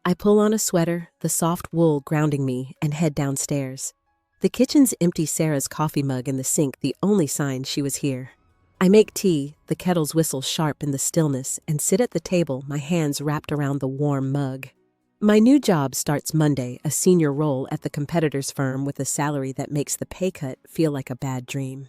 I pull on a sweater, the soft wool grounding me, and head downstairs. The kitchen's empty, Sarah's coffee mug in the sink, the only sign she was here. I make tea, the kettle's whistle sharp in the stillness, and sit at the table, my hands wrapped around the warm mug. My new job starts Monday, a senior role at the competitor's firm with a salary that makes the pay cut feel like a bad dream.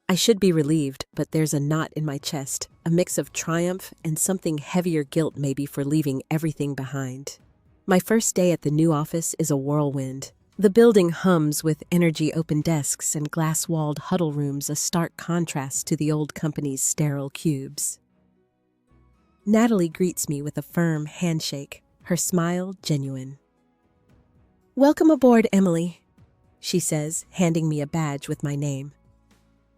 I should be relieved, but there's a knot in my chest, a mix of triumph and something heavier, guilt maybe, for leaving everything behind. My first day at the new office is a whirlwind. The building hums with energy open desks and glass-walled huddle rooms, a stark contrast to the old company's sterile cubes. Natalie greets me with a firm handshake, her smile genuine. "Welcome aboard, Emily," she says, handing me a badge with my name.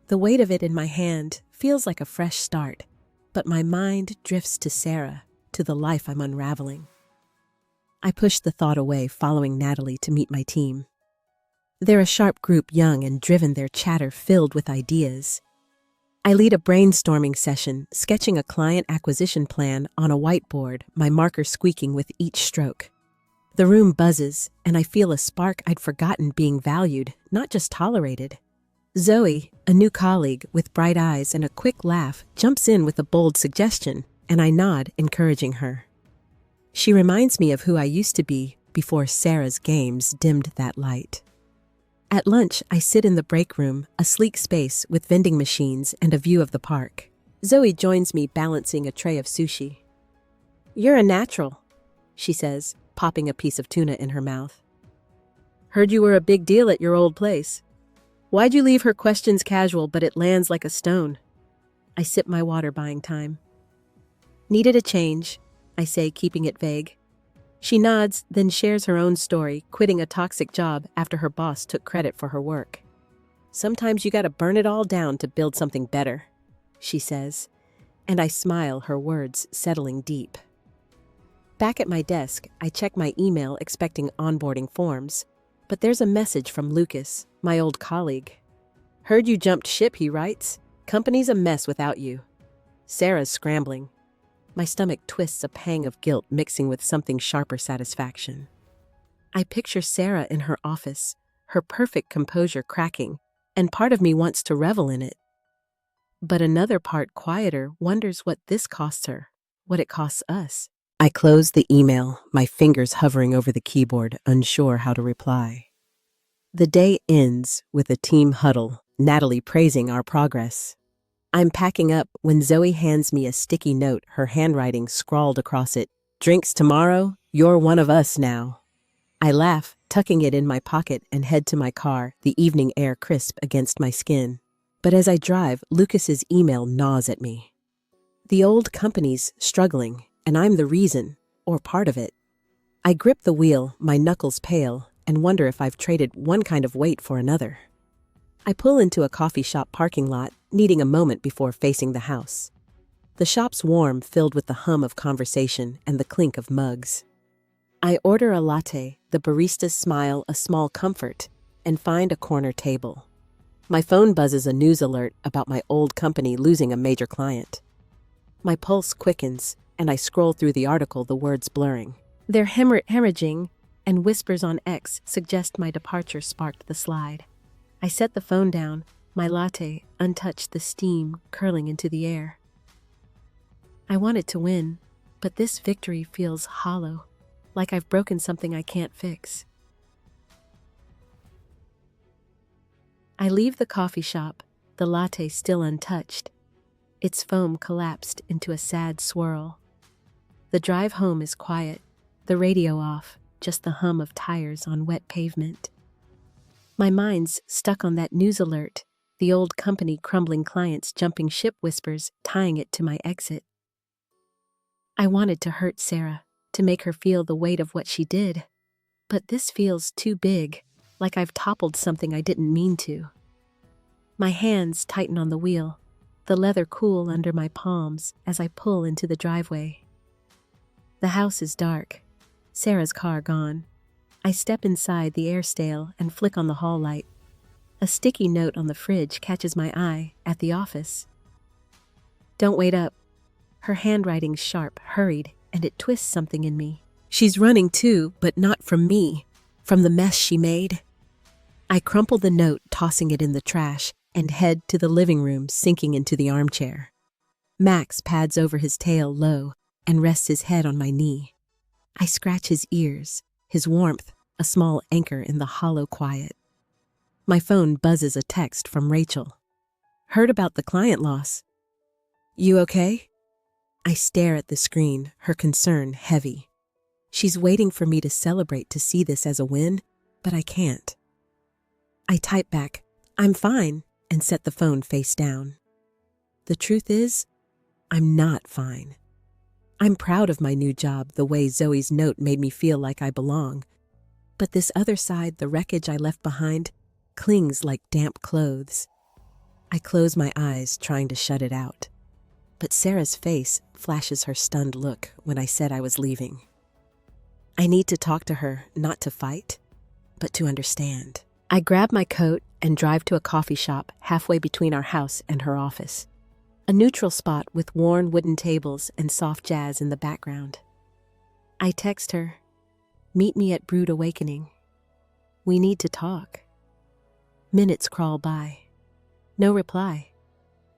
The weight of it in my hand feels like a fresh start, but my mind drifts to Sarah, to the life I'm unraveling. I push the thought away, following Natalie to meet my team. They're a sharp group, young and driven, their chatter filled with ideas. I lead a brainstorming session, sketching a client acquisition plan on a whiteboard, my marker squeaking with each stroke. The room buzzes, and I feel a spark I'd forgotten being valued, not just tolerated. Zoe, a new colleague with bright eyes and a quick laugh, jumps in with a bold suggestion, and I nod, encouraging her. She reminds me of who I used to be before Sarah's games dimmed that light. At lunch, I sit in the break room, a sleek space with vending machines and a view of the park. Zoe joins me, balancing a tray of sushi. "You're a natural," she says, popping a piece of tuna in her mouth. "Heard you were a big deal at your old place." Why'd you leave? Her questions casual, but it lands like a stone. I sip my water, buying time. "Needed a change," I say, keeping it vague. She nods, then shares her own story, quitting a toxic job after her boss took credit for her work. "Sometimes you gotta burn it all down to build something better," she says, and I smile, her words settling deep. Back at my desk, I check my email, expecting onboarding forms, but there's a message from Lucas, my old colleague. "Heard you jumped ship," he writes. "Company's a mess without you." Sarah's scrambling. My stomach twists, a pang of guilt mixing with something sharper satisfaction. I picture Sarah in her office, her perfect composure cracking, and part of me wants to revel in it. But another part, quieter, wonders what this costs her, what it costs us. I close the email, my fingers hovering over the keyboard, unsure how to reply. The day ends with a team huddle, Natalie praising our progress. I'm packing up when Zoe hands me a sticky note, her handwriting scrawled across it. "Drinks tomorrow, you're one of us now." I laugh, tucking it in my pocket, and head to my car, the evening air crisp against my skin. But as I drive, Lucas's email gnaws at me. The old company's struggling, and I'm the reason, or part of it. I grip the wheel, my knuckles pale, and wonder if I've traded one kind of weight for another. I pull into a coffee shop parking lot, needing a moment before facing the house. The shop's warm, filled with the hum of conversation and the clink of mugs. I order a latte, the barista's smile a small comfort, and find a corner table. My phone buzzes, a news alert about my old company losing a major client. My pulse quickens, and I scroll through the article, the words blurring. "They're hemorrhaging," and whispers on X suggest my departure sparked the slide. I set the phone down, my latte untouched, the steam curling into the air. I wanted to win, but this victory feels hollow, like I've broken something I can't fix. I leave the coffee shop, the latte still untouched. Its foam collapsed into a sad swirl. The drive home is quiet, the radio off, just the hum of tires on wet pavement. My mind's stuck on that news alert, the old company crumbling, clients jumping ship, whispers tying it to my exit. I wanted to hurt Sarah, to make her feel the weight of what she did. But this feels too big, like I've toppled something I didn't mean to. My hands tighten on the wheel, the leather cool under my palms as I pull into the driveway. The house is dark, Sarah's car gone. I step inside, the air stale, and flick on the hall light. A sticky note on the fridge catches my eye, at the office. "Don't wait up." Her handwriting's sharp, hurried, and it twists something in me. She's running too, but not from me, from the mess she made. I crumple the note, tossing it in the trash, and head to the living room, sinking into the armchair. Max pads over his tail low and rests his head on my knee. I scratch his ears, his warmth a small anchor in the hollow quiet. My phone buzzes, a text from Rachel. "Heard about the client loss. You okay?" I stare at the screen, her concern heavy. She's waiting for me to celebrate, to see this as a win, but I can't. I type back, "I'm fine," and set the phone face down. The truth is, I'm not fine. I'm proud of my new job, the way Zoe's note made me feel like I belong. But this other side, the wreckage I left behind, clings like damp clothes. I close my eyes, trying to shut it out. But Sarah's face flashes her stunned look when I said I was leaving. I need to talk to her, not to fight, but to understand. I grab my coat and drive to a coffee shop halfway between our house and her office. A neutral spot with worn wooden tables and soft jazz in the background. I text her, "Meet me at Brood Awakening. We need to talk." Minutes crawl by. No reply.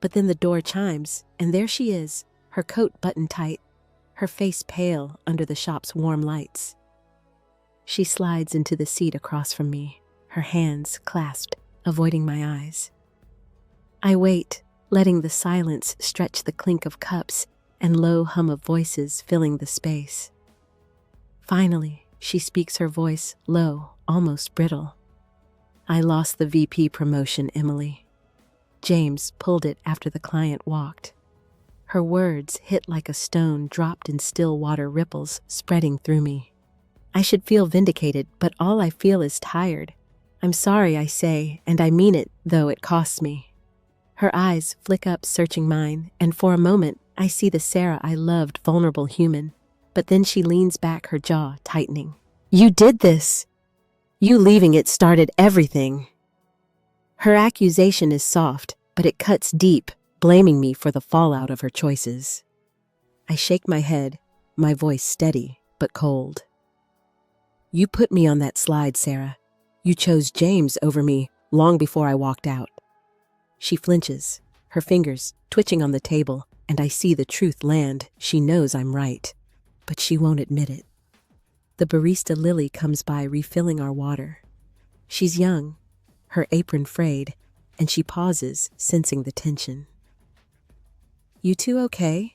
But then the door chimes, and there she is, her coat buttoned tight, her face pale under the shop's warm lights. She slides into the seat across from me, her hands clasped, avoiding my eyes. I wait, letting the silence stretch the clink of cups and low hum of voices filling the space. Finally, she speaks, her voice low, almost brittle. "I lost the VP promotion, Emily. James pulled it after the client walked." Her words hit like a stone dropped in still water ripples spreading through me. I should feel vindicated, but all I feel is tired. "I'm sorry," I say, and I mean it, though it costs me. Her eyes flick up, searching mine, and for a moment, I see the Sarah I loved, vulnerable human. But then she leans back, her jaw tightening. "You did this! You leaving it started everything." Her accusation is soft, but it cuts deep, blaming me for the fallout of her choices. I shake my head, my voice steady but cold. "You put me on that slide, Sarah. You chose James over me long before I walked out." She flinches, her fingers twitching on the table, and I see the truth land. She knows I'm right, but she won't admit it. The barista Lily comes by, refilling our water. She's young, her apron frayed, and she pauses, sensing the tension. "You two okay?"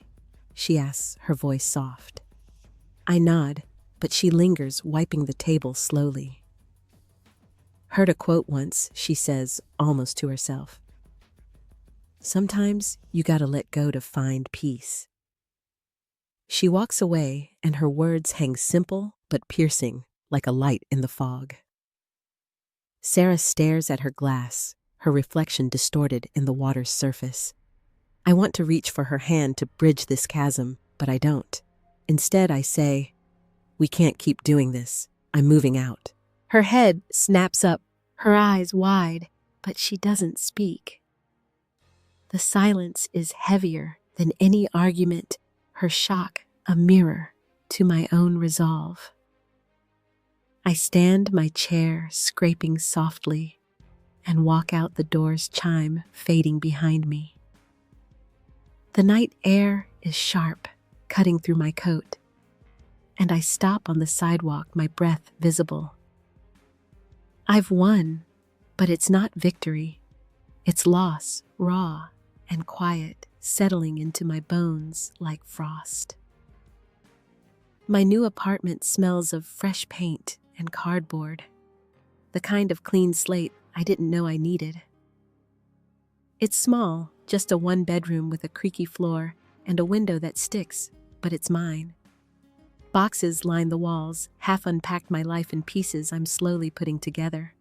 she asks, her voice soft. I nod, but she lingers, wiping the table slowly. "Heard a quote once," she says, almost to herself. "Sometimes you gotta let go to find peace." She walks away, and her words hang simple but piercing, like a light in the fog. Sarah stares at her glass, her reflection distorted in the water's surface. I want to reach for her hand to bridge this chasm, but I don't. Instead, I say, "We can't keep doing this. I'm moving out." Her head snaps up, her eyes wide, but she doesn't speak. The silence is heavier than any argument, her shock a mirror to my own resolve. I stand my chair, scraping softly, and walk out, the door's chime fading behind me. The night air is sharp, cutting through my coat, and I stop on the sidewalk, my breath visible. I've won, but it's not victory. It's loss, raw and quiet, settling into my bones like frost. My new apartment smells of fresh paint and cardboard, the kind of clean slate I didn't know I needed. It's small, just a one-bedroom with a creaky floor and a window that sticks, but it's mine. Boxes line the walls, half unpacked, my life in pieces I'm slowly putting together.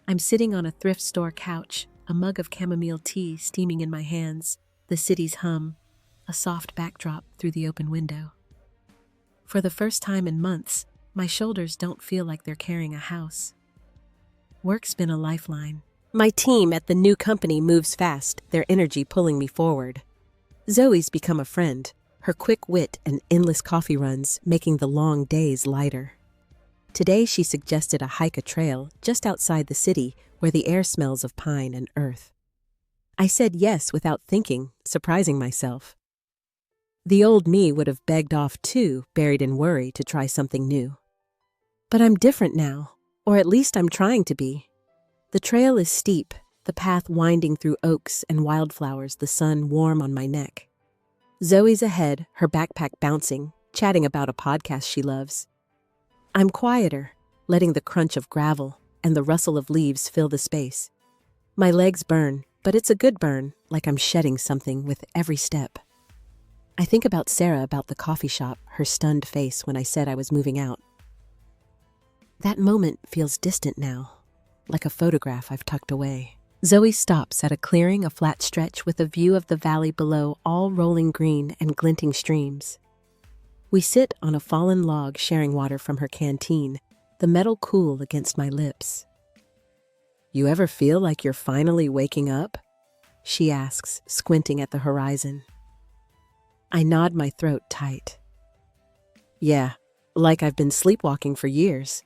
I'm sitting on a thrift store couch, a mug of chamomile tea steaming in my hands, the city's hum, a soft backdrop through the open window. For the first time in months, my shoulders don't feel like they're carrying a house. Work's been a lifeline. My team at the new company moves fast, their energy pulling me forward. Zoe's become a friend, her quick wit and endless coffee runs making the long days lighter. Today she suggested a hike, a trail just outside the city where the air smells of pine and earth. I said yes without thinking, surprising myself. The old me would have begged off too, buried in worry, to try something new. But I'm different now, or at least I'm trying to be. The trail is steep, the path winding through oaks and wildflowers, the sun warm on my neck. Zoe's ahead, her backpack bouncing, chatting about a podcast she loves. I'm quieter, letting the crunch of gravel, and the rustle of leaves fill the space. My legs burn, but it's a good burn, like I'm shedding something with every step. I think about Sarah, about the coffee shop, her stunned face when I said I was moving out. That moment feels distant now, like a photograph I've tucked away. Zoe stops at a clearing, a flat stretch with a view of the valley below, all rolling green and glinting streams. We sit on a fallen log sharing water from her canteen, the metal cool against my lips. "You ever feel like you're finally waking up?" she asks, squinting at the horizon. I nod, my throat tight. "Yeah, like I've been sleepwalking for years."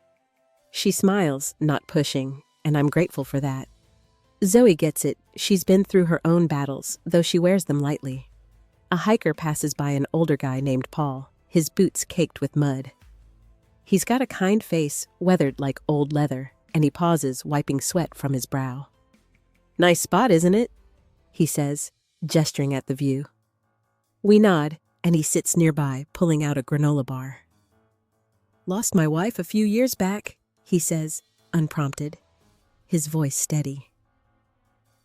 She smiles, not pushing, and I'm grateful for that. Zoe gets it. She's been through her own battles, though she wears them lightly. A hiker passes by an older guy named Paul, his boots caked with mud. He's got a kind face, weathered like old leather, and he pauses, wiping sweat from his brow. "Nice spot, isn't it?" he says, gesturing at the view. We nod, and he sits nearby, pulling out a granola bar. "Lost my wife a few years back," he says, unprompted, his voice steady.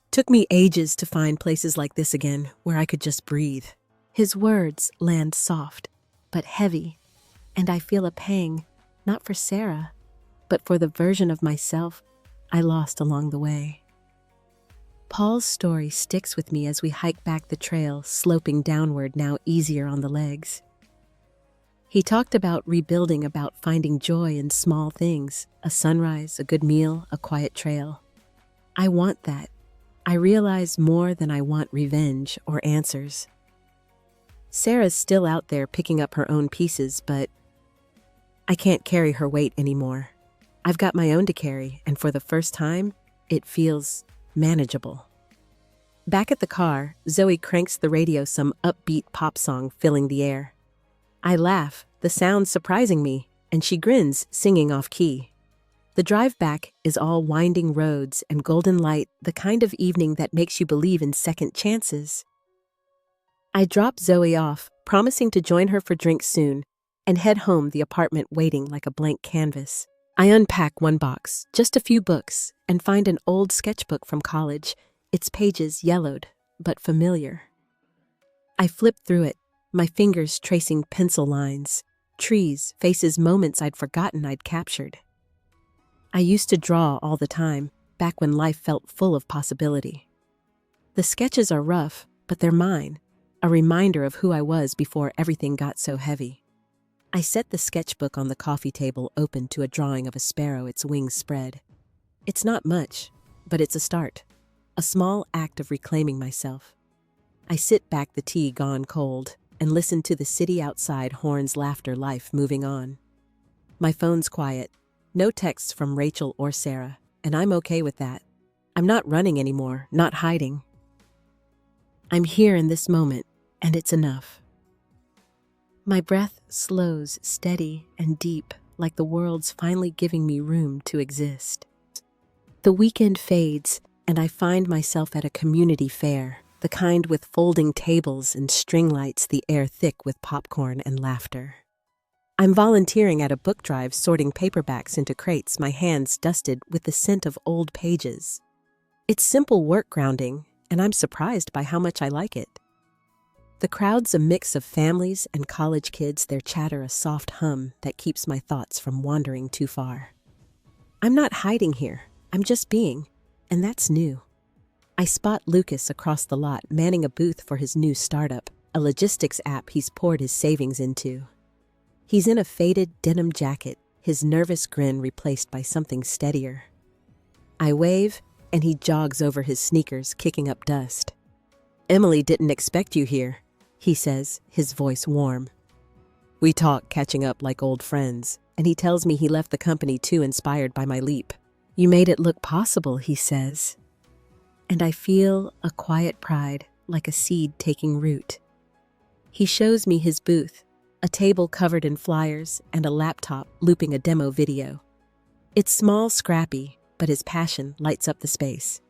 "Took me ages to find places like this again, where I could just breathe." His words land soft, but heavy, and I feel a pang, not for Sarah, but for the version of myself I lost along the way. Paul's story sticks with me as we hike back the trail, sloping downward, now easier on the legs. He talked about rebuilding, about finding joy in small things, a sunrise, a good meal, a quiet trail. I want that. I realize more than I want revenge or answers. Sarah's still out there picking up her own pieces, but I can't carry her weight anymore. I've got my own to carry, and for the first time, it feels manageable. Back at the car, Zoe cranks the radio, some upbeat pop song filling the air. I laugh, the sound surprising me, and she grins, singing off key. The drive back is all winding roads and golden light, the kind of evening that makes you believe in second chances. I drop Zoe off, promising to join her for drinks soon, and head home, the apartment waiting like a blank canvas. I unpack one box, just a few books, and find an old sketchbook from college, its pages yellowed, but familiar. I flip through it, my fingers tracing pencil lines, trees, faces, moments I'd forgotten I'd captured. I used to draw all the time, back when life felt full of possibility. The sketches are rough, but they're mine, a reminder of who I was before everything got so heavy. I set the sketchbook on the coffee table, open to a drawing of a sparrow, its wings spread. It's not much, but it's a start, a small act of reclaiming myself. I sit back, the tea gone cold, and listen to the city outside, horns, laughter, life moving on. My phone's quiet. No texts from Rachel or Sarah, and I'm okay with that. I'm not running anymore, not hiding. I'm here in this moment, and it's enough. My breath slows, steady and deep, like the world's finally giving me room to exist. The weekend fades, and I find myself at a community fair, the kind with folding tables and string lights, the air thick with popcorn and laughter. I'm volunteering at a book drive, sorting paperbacks into crates, my hands dusted with the scent of old pages. It's simple work, grounding, and I'm surprised by how much I like it. The crowd's a mix of families and college kids, their chatter a soft hum that keeps my thoughts from wandering too far. I'm not hiding here, I'm just being, and that's new. I spot Lucas across the lot, manning a booth for his new startup, a logistics app he's poured his savings into. He's in a faded denim jacket, his nervous grin replaced by something steadier. I wave, and he jogs over his sneakers, kicking up dust. "Emily didn't expect you here," he says, his voice warm. We talk, catching up like old friends, and he tells me he left the company too inspired by my leap. "You made it look possible," he says. And I feel a quiet pride, like a seed taking root. He shows me his booth, a table covered in flyers and a laptop looping a demo video. It's small, scrappy, but his passion lights up the space.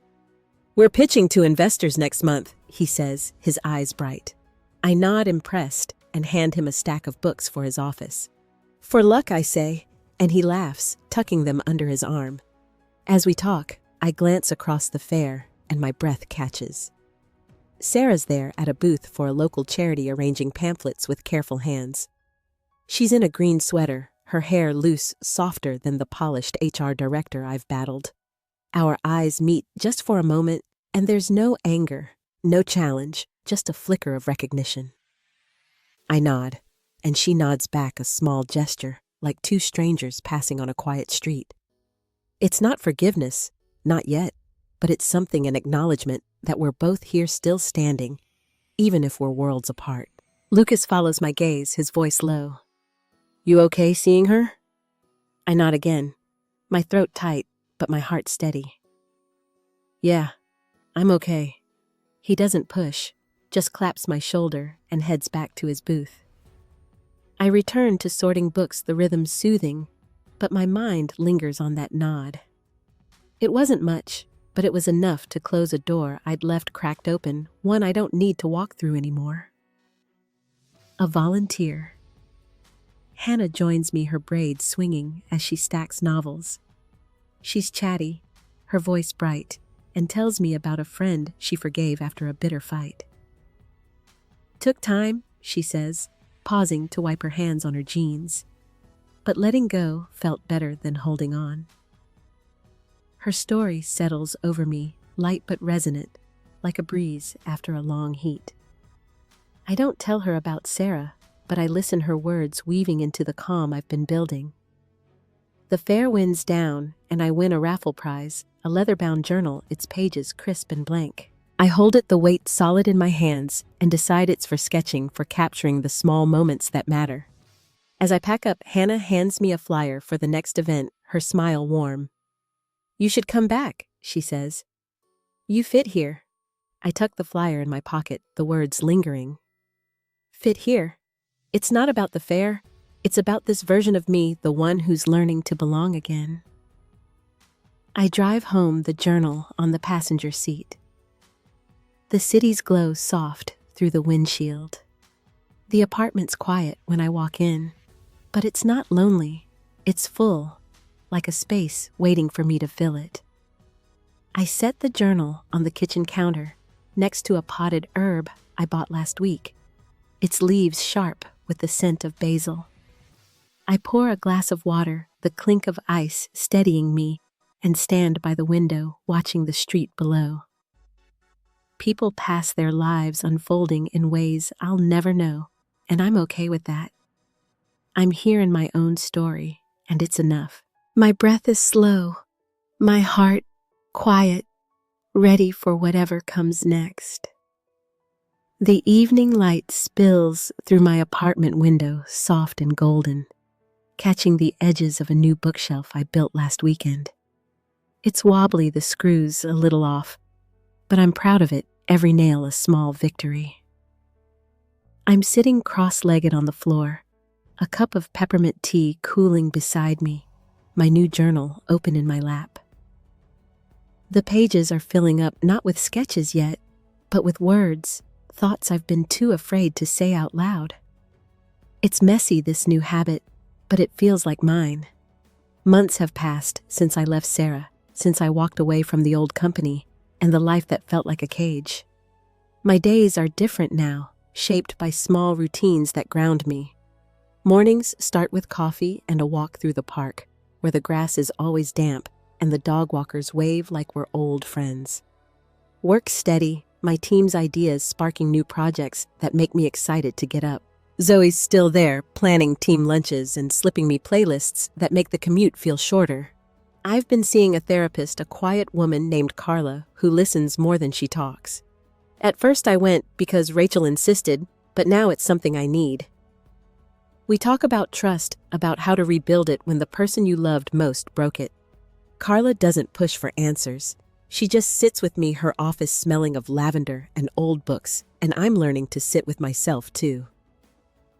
"We're pitching to investors next month," he says, his eyes bright. I nod, impressed, and hand him a stack of books for his office. "For luck," I say, and he laughs, tucking them under his arm. As we talk, I glance across the fair and my breath catches. Sarah's there at a booth for a local charity arranging pamphlets with careful hands. She's in a green sweater, her hair loose, softer than the polished HR director I've battled. Our eyes meet just for a moment, and there's no anger, no challenge, just a flicker of recognition. I nod, and she nods back a small gesture, like two strangers passing on a quiet street. It's not forgiveness, not yet, but it's something, an acknowledgement that we're both here still standing, even if we're worlds apart. Lucas follows my gaze, his voice low. You okay seeing her? I nod again, my throat tight, but my heart steady. Yeah, I'm okay. He doesn't push, just claps my shoulder and heads back to his booth. I return to sorting books, the rhythm soothing, but my mind lingers on that nod. It wasn't much, but it was enough to close a door I'd left cracked open, one I don't need to walk through anymore. A volunteer. Hannah joins me, her braids swinging as she stacks novels. She's chatty, her voice bright, and tells me about a friend she forgave after a bitter fight. Took time, she says, pausing to wipe her hands on her jeans. But letting go felt better than holding on. Her story settles over me, light but resonant, like a breeze after a long heat. I don't tell her about Sarah, but I listen her words weaving into the calm I've been building. The fair winds down, and I win a raffle prize, a leather-bound journal, its pages crisp and blank. I hold it, the weight solid in my hands, and decide it's for sketching, for capturing the small moments that matter. As I pack up, Hannah hands me a flyer for the next event, her smile warm. You should come back, she says. You fit here. I tuck the flyer in my pocket, the words lingering. Fit here? It's not about the fair. It's about this version of me, the one who's learning to belong again. I drive home, the journal on the passenger seat. The city's glow soft through the windshield. The apartment's quiet when I walk in, but it's not lonely. It's full, like a space waiting for me to fill it. I set the journal on the kitchen counter, next to a potted herb I bought last week, its leaves sharp with the scent of basil. I pour a glass of water, the clink of ice steadying me, and stand by the window watching the street below. People pass their lives unfolding in ways I'll never know, and I'm okay with that. I'm here in my own story, and it's enough. My breath is slow, my heart quiet, ready for whatever comes next. The evening light spills through my apartment window, soft and golden, catching the edges of a new bookshelf I built last weekend. It's wobbly, the screws a little off, but I'm proud of it, every nail a small victory. I'm sitting cross-legged on the floor, a cup of peppermint tea cooling beside me, my new journal open in my lap. The pages are filling up, not with sketches yet, but with words, thoughts I've been too afraid to say out loud. It's messy, this new habit, but it feels like mine. Months have passed since I left Sarah, since I walked away from the old company and the life that felt like a cage. My days are different now, shaped by small routines that ground me. Mornings start with coffee and a walk through the park, where the grass is always damp and the dog walkers wave like we're old friends. Work steady, my team's ideas sparking new projects that make me excited to get up. Zoe's still there, planning team lunches and slipping me playlists that make the commute feel shorter. I've been seeing a therapist, a quiet woman named Carla, who listens more than she talks. At first I went because Rachel insisted, but now it's something I need. We talk about trust, about how to rebuild it when the person you loved most broke it. Carla doesn't push for answers. She just sits with me, her office smelling of lavender and old books, and I'm learning to sit with myself too.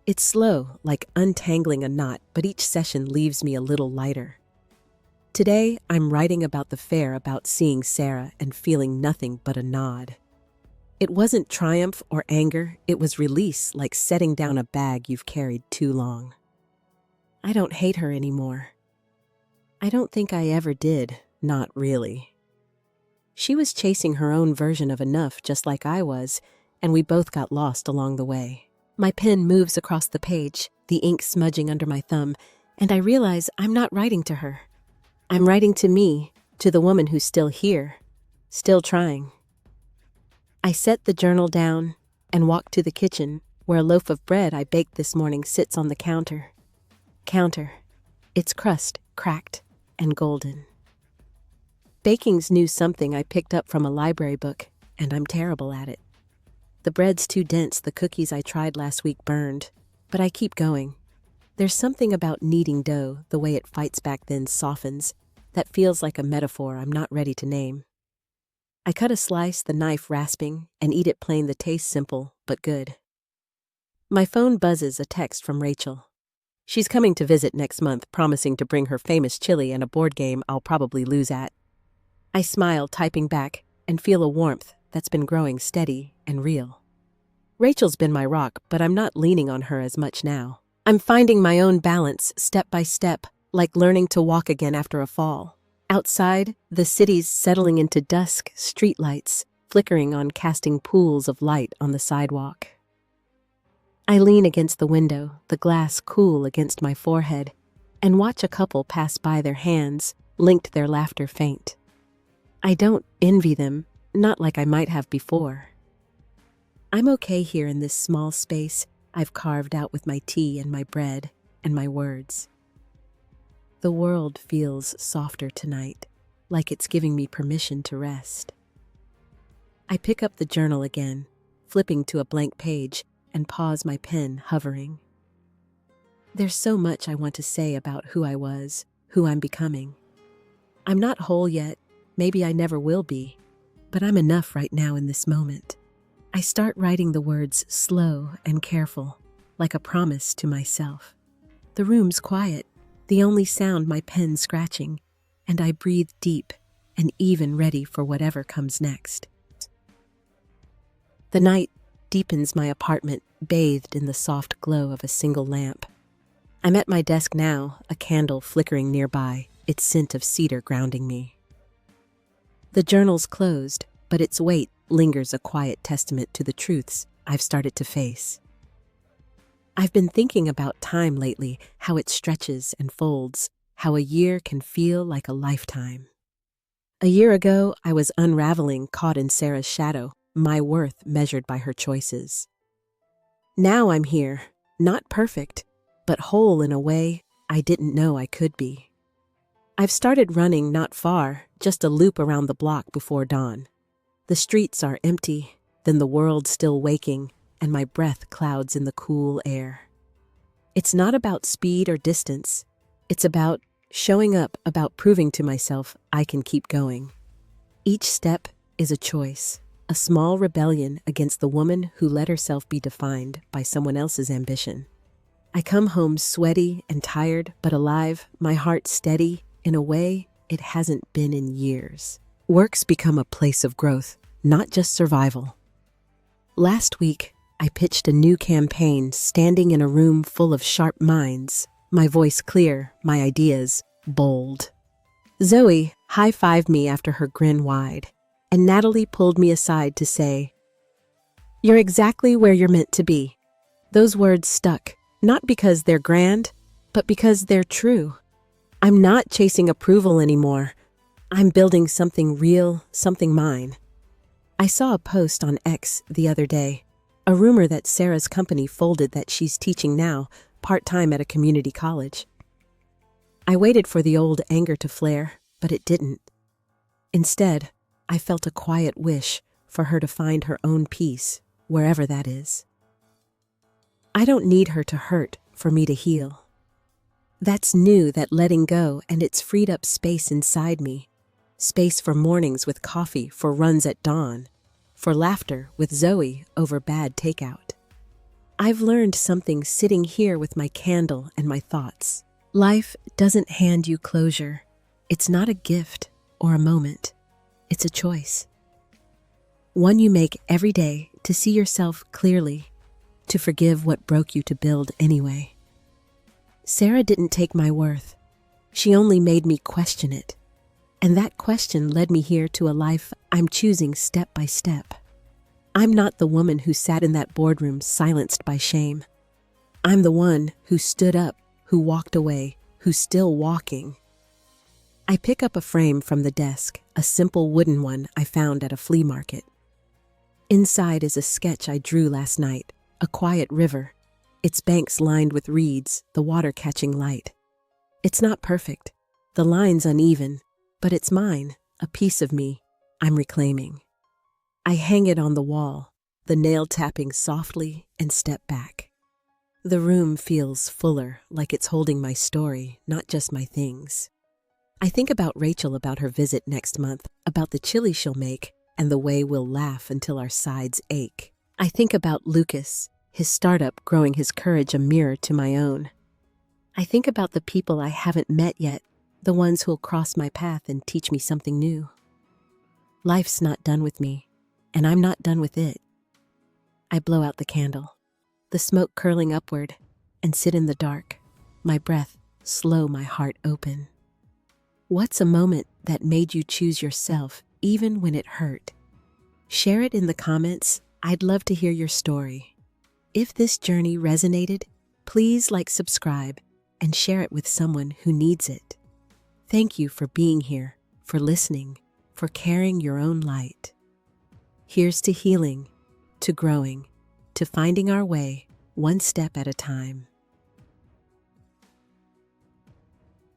It's slow, like untangling a knot, but each session leaves me a little lighter. Today, I'm writing about the fair, about seeing Sarah and feeling nothing but a nod. It wasn't triumph or anger, it was release, like setting down a bag you've carried too long. I don't hate her anymore. I don't think I ever did. not really. She was chasing her own version of enough just like I was, and we both got lost along the way. My pen moves across the page, the ink smudging under my thumb, and I realize I'm not writing to her. I'm writing to me, to the woman who's still here, still trying. I set the journal down and walk to the kitchen, where a loaf of bread I baked this morning sits on the counter. Its crust cracked and golden. Baking's new something I picked up from a library book, and I'm terrible at it. The bread's too dense, the cookies I tried last week burned, but I keep going. There's something about kneading dough, the way it fights back then softens, that feels like a metaphor I'm not ready to name. I cut a slice, the knife rasping, and eat it plain, the taste simple, but good. My phone buzzes, a text from Rachel. She's coming to visit next month, promising to bring her famous chili and a board game I'll probably lose at. I smile, typing back, and feel a warmth that's been growing steady and real. Rachel's been my rock, but I'm not leaning on her as much now. I'm finding my own balance step by step, like learning to walk again after a fall. Outside, the city's settling into dusk, streetlights flickering on, casting pools of light on the sidewalk. I lean against the window, the glass cool against my forehead, and watch a couple pass by, their hands linked, their laughter faint. I don't envy them, not like I might have before. I'm okay here in this small space I've carved out with my tea and my bread and my words. The world feels softer tonight, like it's giving me permission to rest. I pick up the journal again, flipping to a blank page, and pause, my pen hovering. There's so much I want to say about who I was, who I'm becoming. I'm not whole yet, maybe I never will be, but I'm enough right now in this moment. I start writing the words slow and careful, like a promise to myself. The room's quiet, the only sound my pen scratching, and I breathe deep and even, ready for whatever comes next. The night deepens, my apartment bathed in the soft glow of a single lamp. I'm at my desk now, a candle flickering nearby, its scent of cedar grounding me. The journal's closed, but its weight lingers, a quiet testament to the truths I've started to face. I've been thinking about time lately, how it stretches and folds, how a year can feel like a lifetime. A year ago, I was unraveling, caught in Sarah's shadow, my worth measured by her choices. Now I'm here, not perfect, but whole in a way I didn't know I could be. I've started running, not far, just a loop around the block before dawn. The streets are empty, then the world still waking, and my breath clouds in the cool air. It's not about speed or distance. It's about showing up, about proving to myself I can keep going. Each step is a choice, a small rebellion against the woman who let herself be defined by someone else's ambition. I come home sweaty and tired, but alive, my heart steady in a way it hasn't been in years. Work's become a place of growth, not just survival. Last week, I pitched a new campaign, standing in a room full of sharp minds, my voice clear, my ideas bold. Zoe high-fived me after her grin wide, and Natalie pulled me aside to say, "You're exactly where you're meant to be." Those words stuck, not because they're grand, but because they're true. I'm not chasing approval anymore. I'm building something real, something mine. I saw a post on X the other day, a rumor that Sarah's company folded, that she's teaching now, part-time at a community college. I waited for the old anger to flare, but it didn't. Instead, I felt a quiet wish for her to find her own peace, wherever that is. I don't need her to hurt for me to heal. That's new, that letting go, and it's freed up space inside me. Space for mornings with coffee, for runs at dawn, for laughter with Zoe over bad takeout. I've learned something sitting here with my candle and my thoughts. Life doesn't hand you closure. It's not a gift or a moment. It's a choice. One you make every day to see yourself clearly, to forgive what broke you, to build anyway. Sarah didn't take my worth. She only made me question it. And that question led me here to a life I'm choosing step by step. I'm not the woman who sat in that boardroom silenced by shame. I'm the one who stood up, who walked away, who's still walking. I pick up a frame from the desk, a simple wooden one I found at a flea market. Inside is a sketch I drew last night, a quiet river, its banks lined with reeds, the water catching light. It's not perfect, the lines uneven, but it's mine, a piece of me I'm reclaiming. I hang it on the wall, the nail tapping softly, and step back. The room feels fuller, like it's holding my story, not just my things. I think about Rachel, about her visit next month, about the chili she'll make, and the way we'll laugh until our sides ache. I think about Lucas, his startup growing his courage a mirror to my own. I think about the people I haven't met yet, the ones who'll cross my path and teach me something new. Life's not done with me, and I'm not done with it. I blow out the candle, the smoke curling upward, and sit in the dark, my breath slow, my heart open. What's a moment that made you choose yourself, even when it hurt? Share it in the comments. I'd love to hear your story. If this journey resonated, please subscribe, and share it with someone who needs it. Thank you for being here, for listening, for carrying your own light. Here's to healing, to growing, to finding our way, one step at a time.